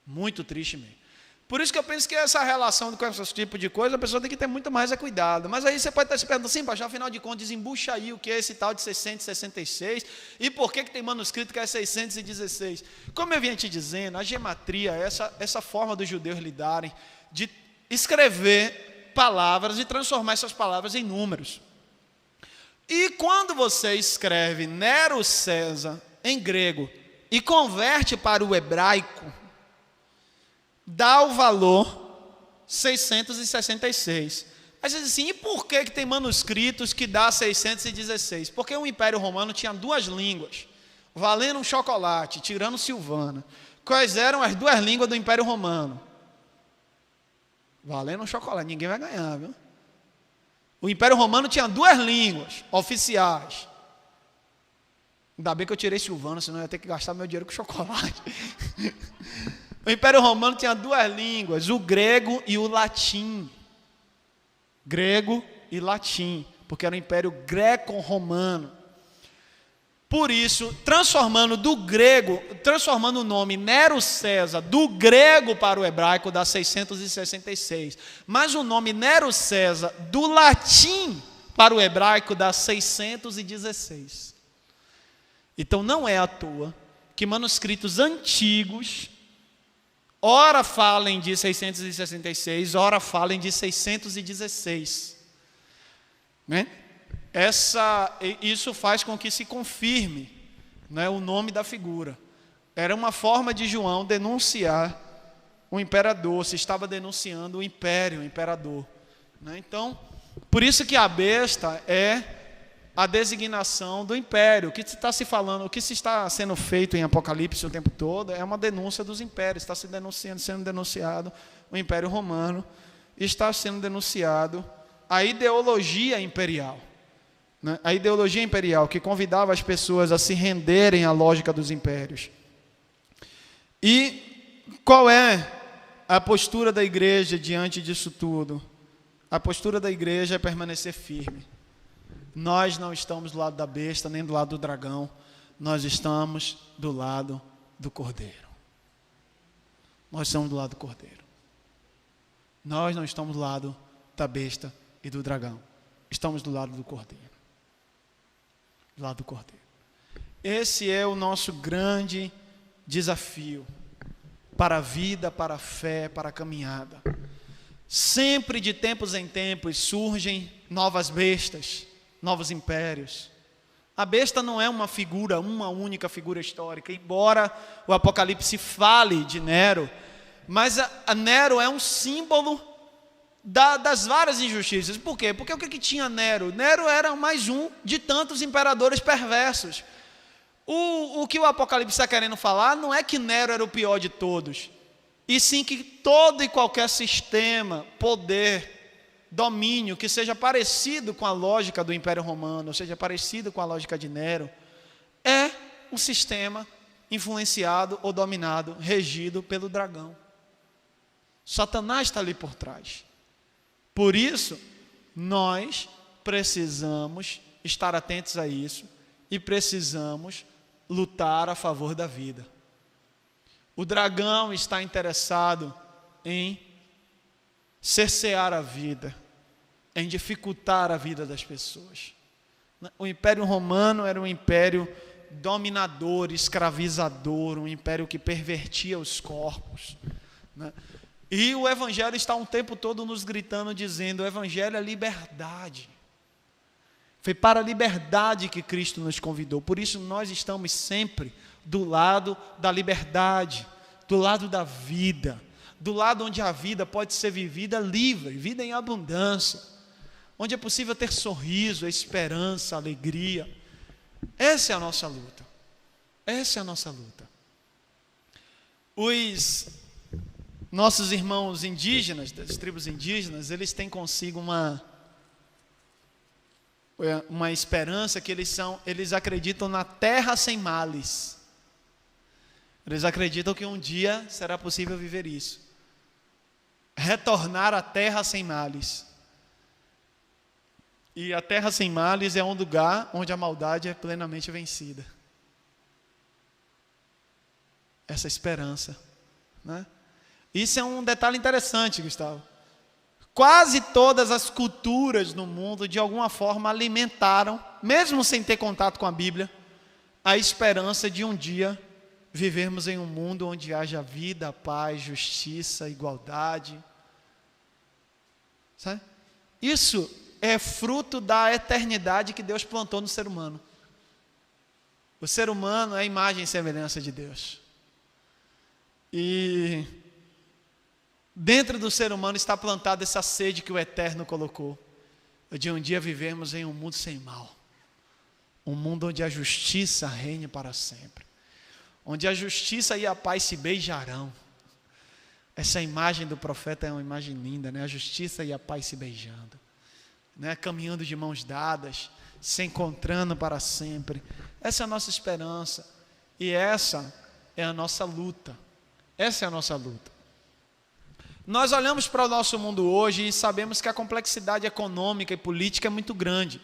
Muito triste mesmo. Por isso que eu penso que essa relação com esse tipo de coisa, a pessoa tem que ter muito mais cuidado. Mas aí você pode estar se perguntando assim, pastor, afinal de contas, desembucha aí o que é esse tal de 666 e por que tem manuscrito que é 616. Como eu vinha te dizendo, a gematria é essa forma dos judeus lidarem, de escrever palavras e transformar essas palavras em números. E quando você escreve Nero César em grego e converte para o hebraico, dá o valor 666. Aí você diz assim, e por que tem manuscritos que dá 616? Porque o Império Romano tinha duas línguas, valendo um chocolate, tirando Silvana. Quais eram as duas línguas do Império Romano? Valendo um chocolate, ninguém vai ganhar, viu? O Império Romano tinha duas línguas oficiais. Ainda bem que eu tirei Silvana, senão eu ia ter que gastar meu dinheiro com chocolate. O Império Romano tinha duas línguas, o grego e o latim. Grego e latim, porque era o Império Greco-Romano. Por isso, transformando o nome Nero César do grego para o hebraico dá 666. Mas o nome Nero César do latim para o hebraico dá 616. Então não é à toa que manuscritos antigos ora falem de 666, ora falem de 616. Né? Isso faz com que se confirme, né, o nome da figura. Era uma forma de João denunciar o imperador, se estava denunciando o império, o imperador. Então, por isso que a besta é a designação do império. O que está se falando, o que se está sendo feito em Apocalipse o tempo todo é uma denúncia dos impérios. Está sendo denunciado o Império Romano, está sendo denunciado a ideologia imperial. A ideologia imperial que convidava as pessoas a se renderem à lógica dos impérios. E qual é a postura da igreja diante disso tudo? A postura da igreja é permanecer firme. Nós não estamos do lado da besta, nem do lado do dragão. Nós estamos do lado do Cordeiro. Nós estamos do lado do Cordeiro. Nós não estamos do lado da besta e do dragão. Estamos do lado do Cordeiro. Do lado do Cordeiro. Esse é o nosso grande desafio para a vida, para a fé, para a caminhada. Sempre de tempos em tempos surgem novas bestas, novos impérios. A besta não é uma figura, uma única figura histórica, embora o Apocalipse fale de Nero, mas a Nero é um símbolo das várias injustiças. Por quê? Porque o que tinha Nero? Nero era mais um de tantos imperadores perversos. O que o Apocalipse está querendo falar não é que Nero era o pior de todos, e sim que todo e qualquer sistema, poder, domínio, que seja parecido com a lógica do Império Romano, ou seja, parecido com a lógica de Nero, é um sistema influenciado ou dominado, regido pelo dragão. Satanás está ali por trás. Por isso, nós precisamos estar atentos a isso e precisamos lutar a favor da vida. O dragão está interessado em cercear a vida, em dificultar a vida das pessoas. O Império Romano era um império dominador, escravizador, um império que pervertia os corpos, né? E o Evangelho está um tempo todo nos gritando, dizendo: o Evangelho é liberdade. Foi para a liberdade que Cristo nos convidou. Por isso nós estamos sempre do lado da liberdade, do lado da vida, do lado onde a vida pode ser vivida livre, vida em abundância, onde é possível ter sorriso, esperança, alegria. Essa é a nossa luta. Essa é a nossa luta. Os nossos irmãos indígenas, das tribos indígenas, eles têm consigo uma esperança que eles acreditam na terra sem males. Eles acreditam que um dia será possível viver isso. Retornar à terra sem males. E a terra sem males é um lugar onde a maldade é plenamente vencida. Essa esperança, né? Isso é um detalhe interessante, Gustavo. Quase todas as culturas no mundo, de alguma forma, alimentaram, mesmo sem ter contato com a Bíblia, a esperança de um dia vivermos em um mundo onde haja vida, paz, justiça, igualdade. Sabe? Isso é fruto da eternidade que Deus plantou no ser humano. O ser humano é a imagem e semelhança de Deus. E dentro do ser humano está plantada essa sede que o Eterno colocou, de um dia vivermos em um mundo sem mal, um mundo onde a justiça reine para sempre, onde a justiça e a paz se beijarão. Essa imagem do profeta é uma imagem linda, né? A justiça e a paz se beijando, né? Caminhando de mãos dadas, se encontrando para sempre. Essa é a nossa esperança, e essa é a nossa luta. Essa é a nossa luta. Nós olhamos para o nosso mundo hoje e sabemos que a complexidade econômica e política é muito grande.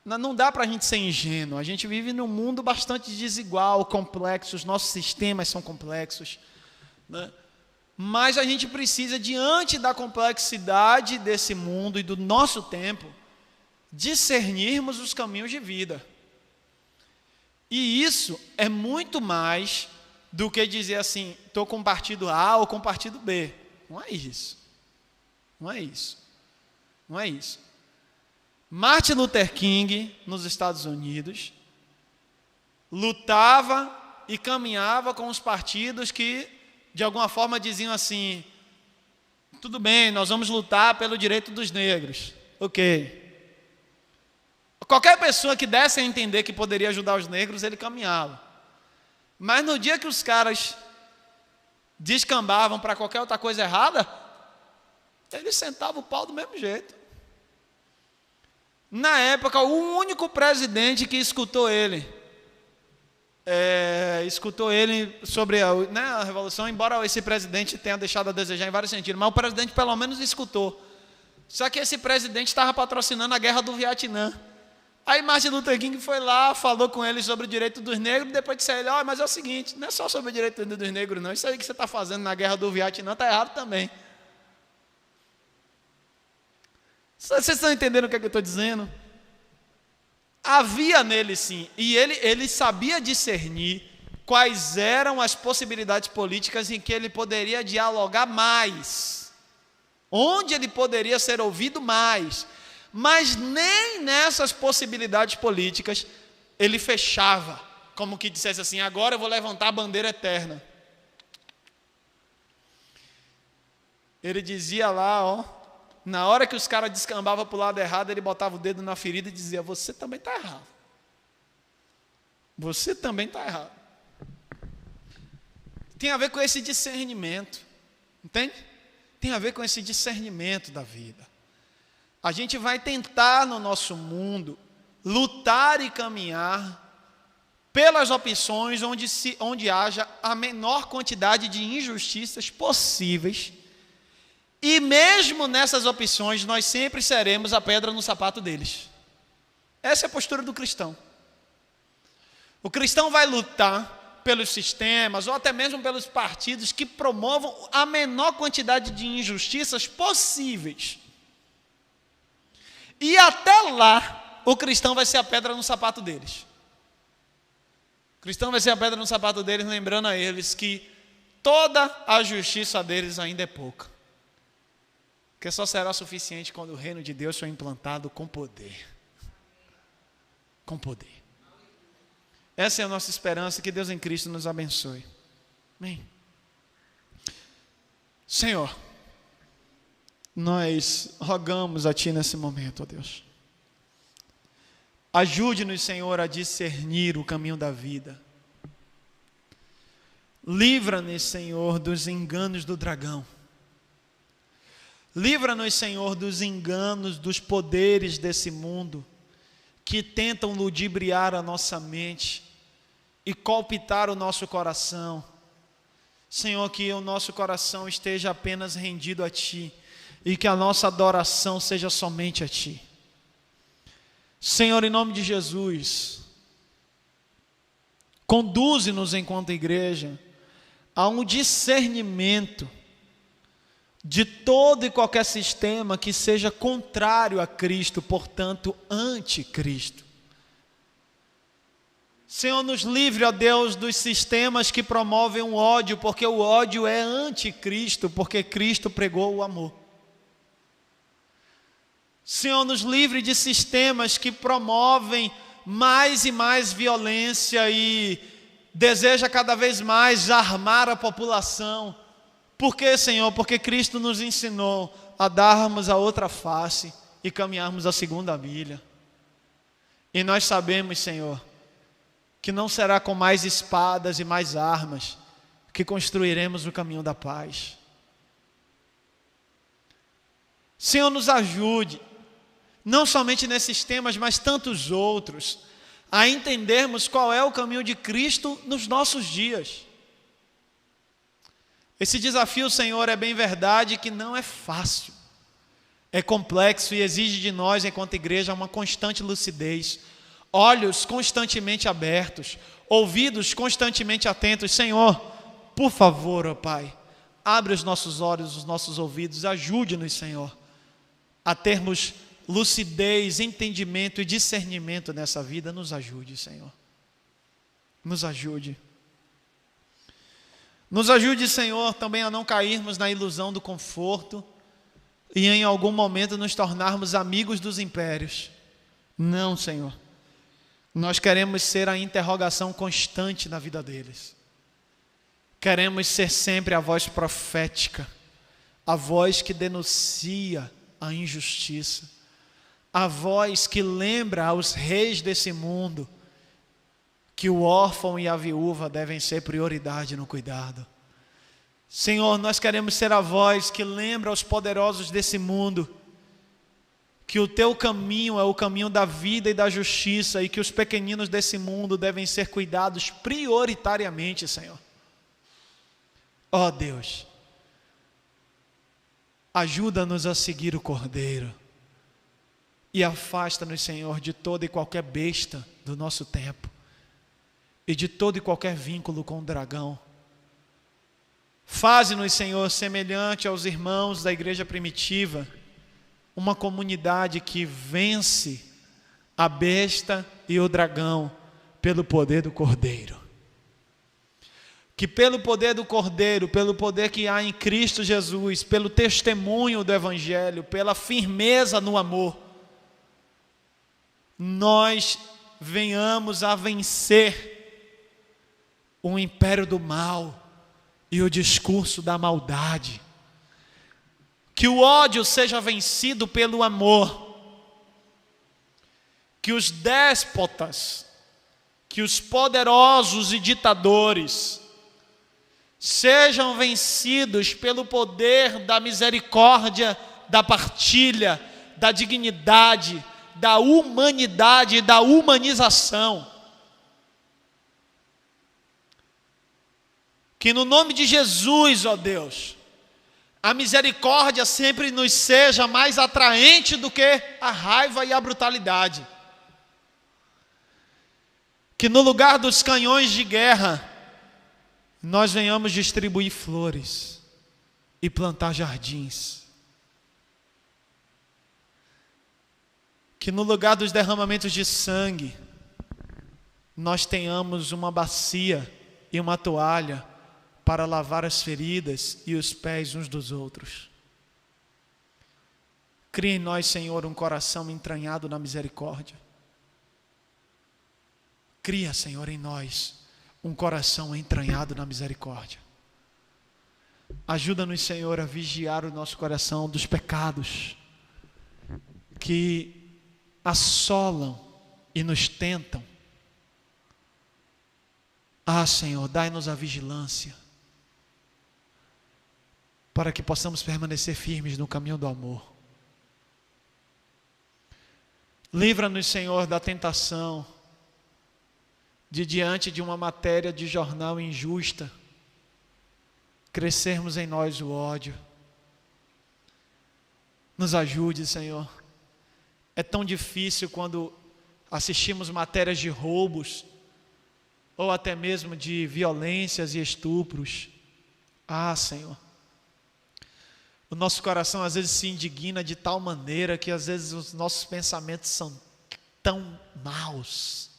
Não dá para a gente ser ingênuo. A gente vive num mundo bastante desigual, complexo, os nossos sistemas são complexos, né? Mas a gente precisa, diante da complexidade desse mundo e do nosso tempo, discernirmos os caminhos de vida. E isso é muito mais do que dizer assim: estou com o partido A ou com o partido B. Não é isso. Não é isso. Não é isso. Martin Luther King, nos Estados Unidos, lutava e caminhava com os partidos que, de alguma forma, diziam assim: tudo bem, nós vamos lutar pelo direito dos negros. Ok. Qualquer pessoa que desse a entender que poderia ajudar os negros, ele caminhava. Mas no dia que os caras descambavam para qualquer outra coisa errada, ele sentava o pau do mesmo jeito. Na época, o único presidente que escutou ele sobre a Revolução, embora esse presidente tenha deixado a desejar em vários sentidos, mas o presidente pelo menos escutou. Só que esse presidente estava patrocinando a guerra do Vietnã. Aí Martin Luther King foi lá, falou com ele sobre o direito dos negros, e depois disse a ele: mas é o seguinte, não é só sobre o direito dos negros não, isso aí que você está fazendo na guerra do Vietnã está errado também. Vocês estão entendendo o que eu estou dizendo? Havia nele sim, e ele sabia discernir quais eram as possibilidades políticas em que ele poderia dialogar mais, onde ele poderia ser ouvido mais, mas nem nessas possibilidades políticas ele fechava, como que dissesse assim: agora eu vou levantar a bandeira eterna. Ele dizia lá, na hora que os caras descambavam para o lado errado, ele botava o dedo na ferida e dizia: você também está errado. Você também está errado. Tem a ver com esse discernimento, entende? Tem a ver com esse discernimento da vida. A gente vai tentar no nosso mundo lutar e caminhar pelas opções onde haja a menor quantidade de injustiças possíveis. E mesmo nessas opções, nós sempre seremos a pedra no sapato deles. Essa é a postura do cristão. O cristão vai lutar pelos sistemas, ou até mesmo pelos partidos que promovam a menor quantidade de injustiças possíveis. E até lá, o cristão vai ser a pedra no sapato deles. O cristão vai ser a pedra no sapato deles, lembrando a eles que toda a justiça deles ainda é pouca. Que só será suficiente quando o reino de Deus for implantado com poder. Com poder. Essa é a nossa esperança, que Deus em Cristo nos abençoe. Amém. Senhor, nós rogamos a Ti nesse momento, ó Deus. Ajude-nos, Senhor, a discernir o caminho da vida. Livra-nos, Senhor, dos enganos do dragão. Livra-nos, Senhor, dos enganos dos poderes desse mundo que tentam ludibriar a nossa mente e palpitar o nosso coração. Senhor, que o nosso coração esteja apenas rendido a Ti e que a nossa adoração seja somente a Ti. Senhor, em nome de Jesus, conduze-nos enquanto igreja a um discernimento de todo e qualquer sistema que seja contrário a Cristo, portanto, anticristo. Senhor, nos livre, ó Deus, dos sistemas que promovem o ódio, porque o ódio é anticristo, porque Cristo pregou o amor. Senhor, nos livre de sistemas que promovem mais e mais violência e deseja cada vez mais armar a população. Por quê, Senhor? Porque Cristo nos ensinou a darmos a outra face e caminharmos a segunda milha. E nós sabemos, Senhor, que não será com mais espadas e mais armas que construiremos o caminho da paz. Senhor, nos ajude, não somente nesses temas, mas tantos outros, a entendermos qual é o caminho de Cristo nos nossos dias. Esse desafio, Senhor, é bem verdade que não é fácil, é complexo e exige de nós, enquanto igreja, uma constante lucidez, olhos constantemente abertos, ouvidos constantemente atentos. Senhor, por favor, ó Pai, abre os nossos olhos, os nossos ouvidos, ajude-nos, Senhor, a termos lucidez, entendimento e discernimento nessa vida. Nos ajude, Senhor, nos ajude. Nos ajude, Senhor, também a não cairmos na ilusão do conforto e em algum momento nos tornarmos amigos dos impérios. Não, Senhor. Nós queremos ser a interrogação constante na vida deles. Queremos ser sempre a voz profética, a voz que denuncia a injustiça, a voz que lembra aos reis desse mundo que o órfão e a viúva devem ser prioridade no cuidado. Senhor, nós queremos ser a voz que lembra aos poderosos desse mundo que o teu caminho é o caminho da vida e da justiça e que os pequeninos desse mundo devem ser cuidados prioritariamente, Senhor. Ó Deus, ajuda-nos a seguir o Cordeiro e afasta-nos, Senhor, de toda e qualquer besta do nosso tempo e de todo e qualquer vínculo com o dragão. Faze-nos, Senhor, semelhante aos irmãos da igreja primitiva, uma comunidade que vence a besta e o dragão pelo poder do Cordeiro. Que pelo poder do Cordeiro, pelo poder que há em Cristo Jesus, pelo testemunho do Evangelho, pela firmeza no amor, nós venhamos a vencer o império do mal e o discurso da maldade. Que o ódio seja vencido pelo amor. Que os déspotas, que os poderosos e ditadores sejam vencidos pelo poder da misericórdia, da partilha, da dignidade, da humanidade e da humanização. Que no nome de Jesus, ó Deus, a misericórdia sempre nos seja mais atraente do que a raiva e a brutalidade. Que no lugar dos canhões de guerra, nós venhamos distribuir flores e plantar jardins. Que no lugar dos derramamentos de sangue, nós tenhamos uma bacia e uma toalha para lavar as feridas e os pés uns dos outros. Cria em nós, Senhor, um coração entranhado na misericórdia. Cria, Senhor, em nós um coração entranhado na misericórdia. Ajuda-nos, Senhor, a vigiar o nosso coração dos pecados que assolam e nos tentam. Ah, Senhor, dai-nos a vigilância para que possamos permanecer firmes no caminho do amor. Livra-nos, Senhor, da tentação de, diante de uma matéria de jornal injusta, crescermos em nós o ódio. Nos ajude, Senhor. É tão difícil quando assistimos matérias de roubos, ou até mesmo de violências e estupros. Ah, Senhor, o nosso coração às vezes se indigna de tal maneira que às vezes os nossos pensamentos são tão maus.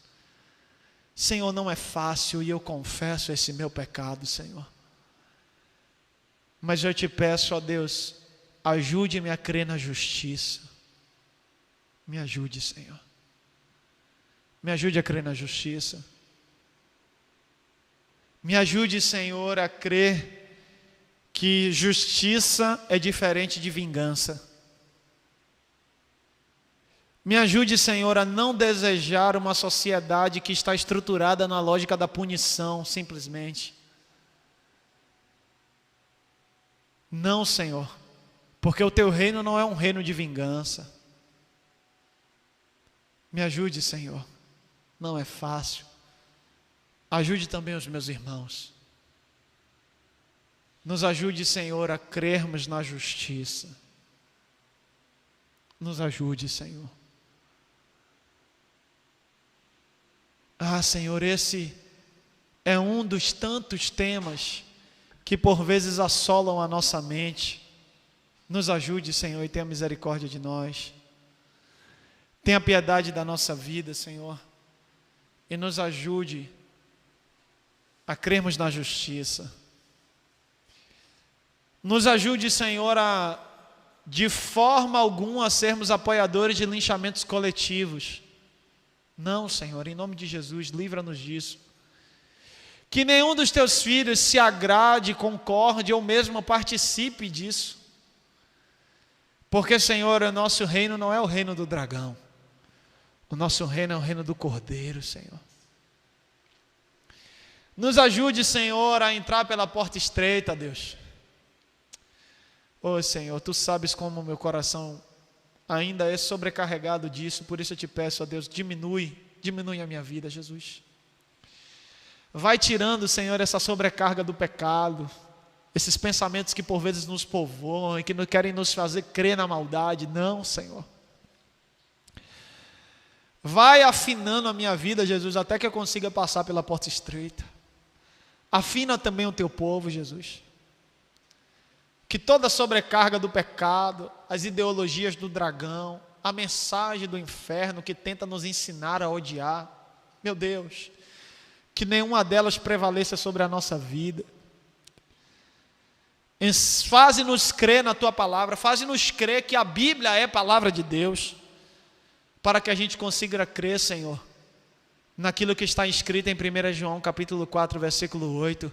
Senhor, não é fácil e eu confesso esse meu pecado, Senhor. Mas eu te peço, ó Deus, ajude-me a crer na justiça. Me ajude, Senhor. Me ajude a crer na justiça. Me ajude, Senhor, a crer que justiça é diferente de vingança. Me ajude, Senhor, a não desejar uma sociedade que está estruturada na lógica da punição, simplesmente. Não, Senhor, porque o teu reino não é um reino de vingança. Me ajude, Senhor. Não é fácil. Ajude também os meus irmãos. Nos ajude, Senhor, a crermos na justiça. Nos ajude, Senhor. Ah, Senhor, esse é um dos tantos temas que por vezes assolam a nossa mente. Nos ajude, Senhor, e tenha misericórdia de nós. Tenha piedade da nossa vida, Senhor, e nos ajude a crermos na justiça. Nos ajude, Senhor, a de forma alguma sermos apoiadores de linchamentos coletivos. Não, Senhor, em nome de Jesus, livra-nos disso. Que nenhum dos teus filhos se agrade, concorde ou mesmo participe disso. Porque, Senhor, o nosso reino não é o reino do dragão. O nosso reino é o reino do Cordeiro, Senhor. Nos ajude, Senhor, a entrar pela porta estreita, Deus. Oh, Senhor, Tu sabes como o meu coração ainda é sobrecarregado disso, por isso eu te peço, ó Deus, diminui a minha vida, Jesus. Vai tirando, Senhor, essa sobrecarga do pecado, esses pensamentos que por vezes nos povoam e que não querem nos fazer crer na maldade. Não, Senhor. Vai afinando a minha vida, Jesus, até que eu consiga passar pela porta estreita. Afina também o Teu povo, Jesus. Que toda a sobrecarga do pecado, as ideologias do dragão, a mensagem do inferno que tenta nos ensinar a odiar, meu Deus, que nenhuma delas prevaleça sobre a nossa vida. Faze-nos crer na Tua palavra, faze-nos crer que a Bíblia é a palavra de Deus, para que a gente consiga crer, Senhor, naquilo que está escrito em 1 João capítulo 4, versículo 8,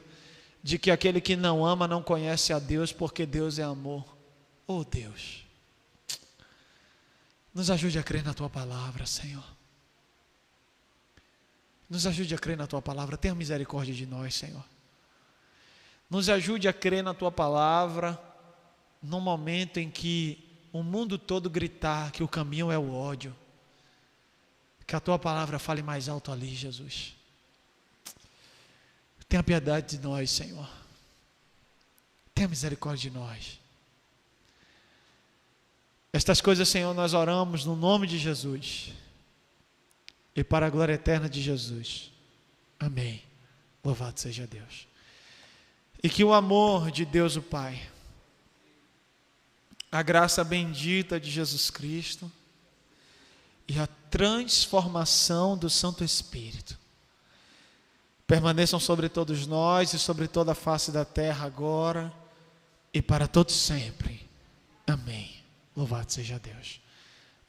de que aquele que não ama não conhece a Deus, porque Deus é amor. Oh Deus, nos ajude a crer na Tua palavra, Senhor. Nos ajude a crer na Tua palavra, tenha misericórdia de nós, Senhor. Nos ajude a crer na Tua palavra, no momento em que o mundo todo gritar que o caminho é o ódio. Que a Tua palavra fale mais alto ali, Jesus. Tenha piedade de nós, Senhor. Tenha misericórdia de nós. Estas coisas, Senhor, nós oramos no nome de Jesus. E para a glória eterna de Jesus. Amém. Louvado seja Deus. E que o amor de Deus o Pai, a graça bendita de Jesus Cristo e a transformação do Santo Espírito permaneçam sobre todos nós e sobre toda a face da terra agora e para todos sempre. Amém. Louvado seja Deus.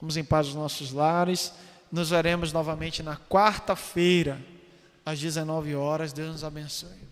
Vamos em paz aos nossos lares. Nos veremos novamente na quarta-feira, às 19 horas. Deus nos abençoe.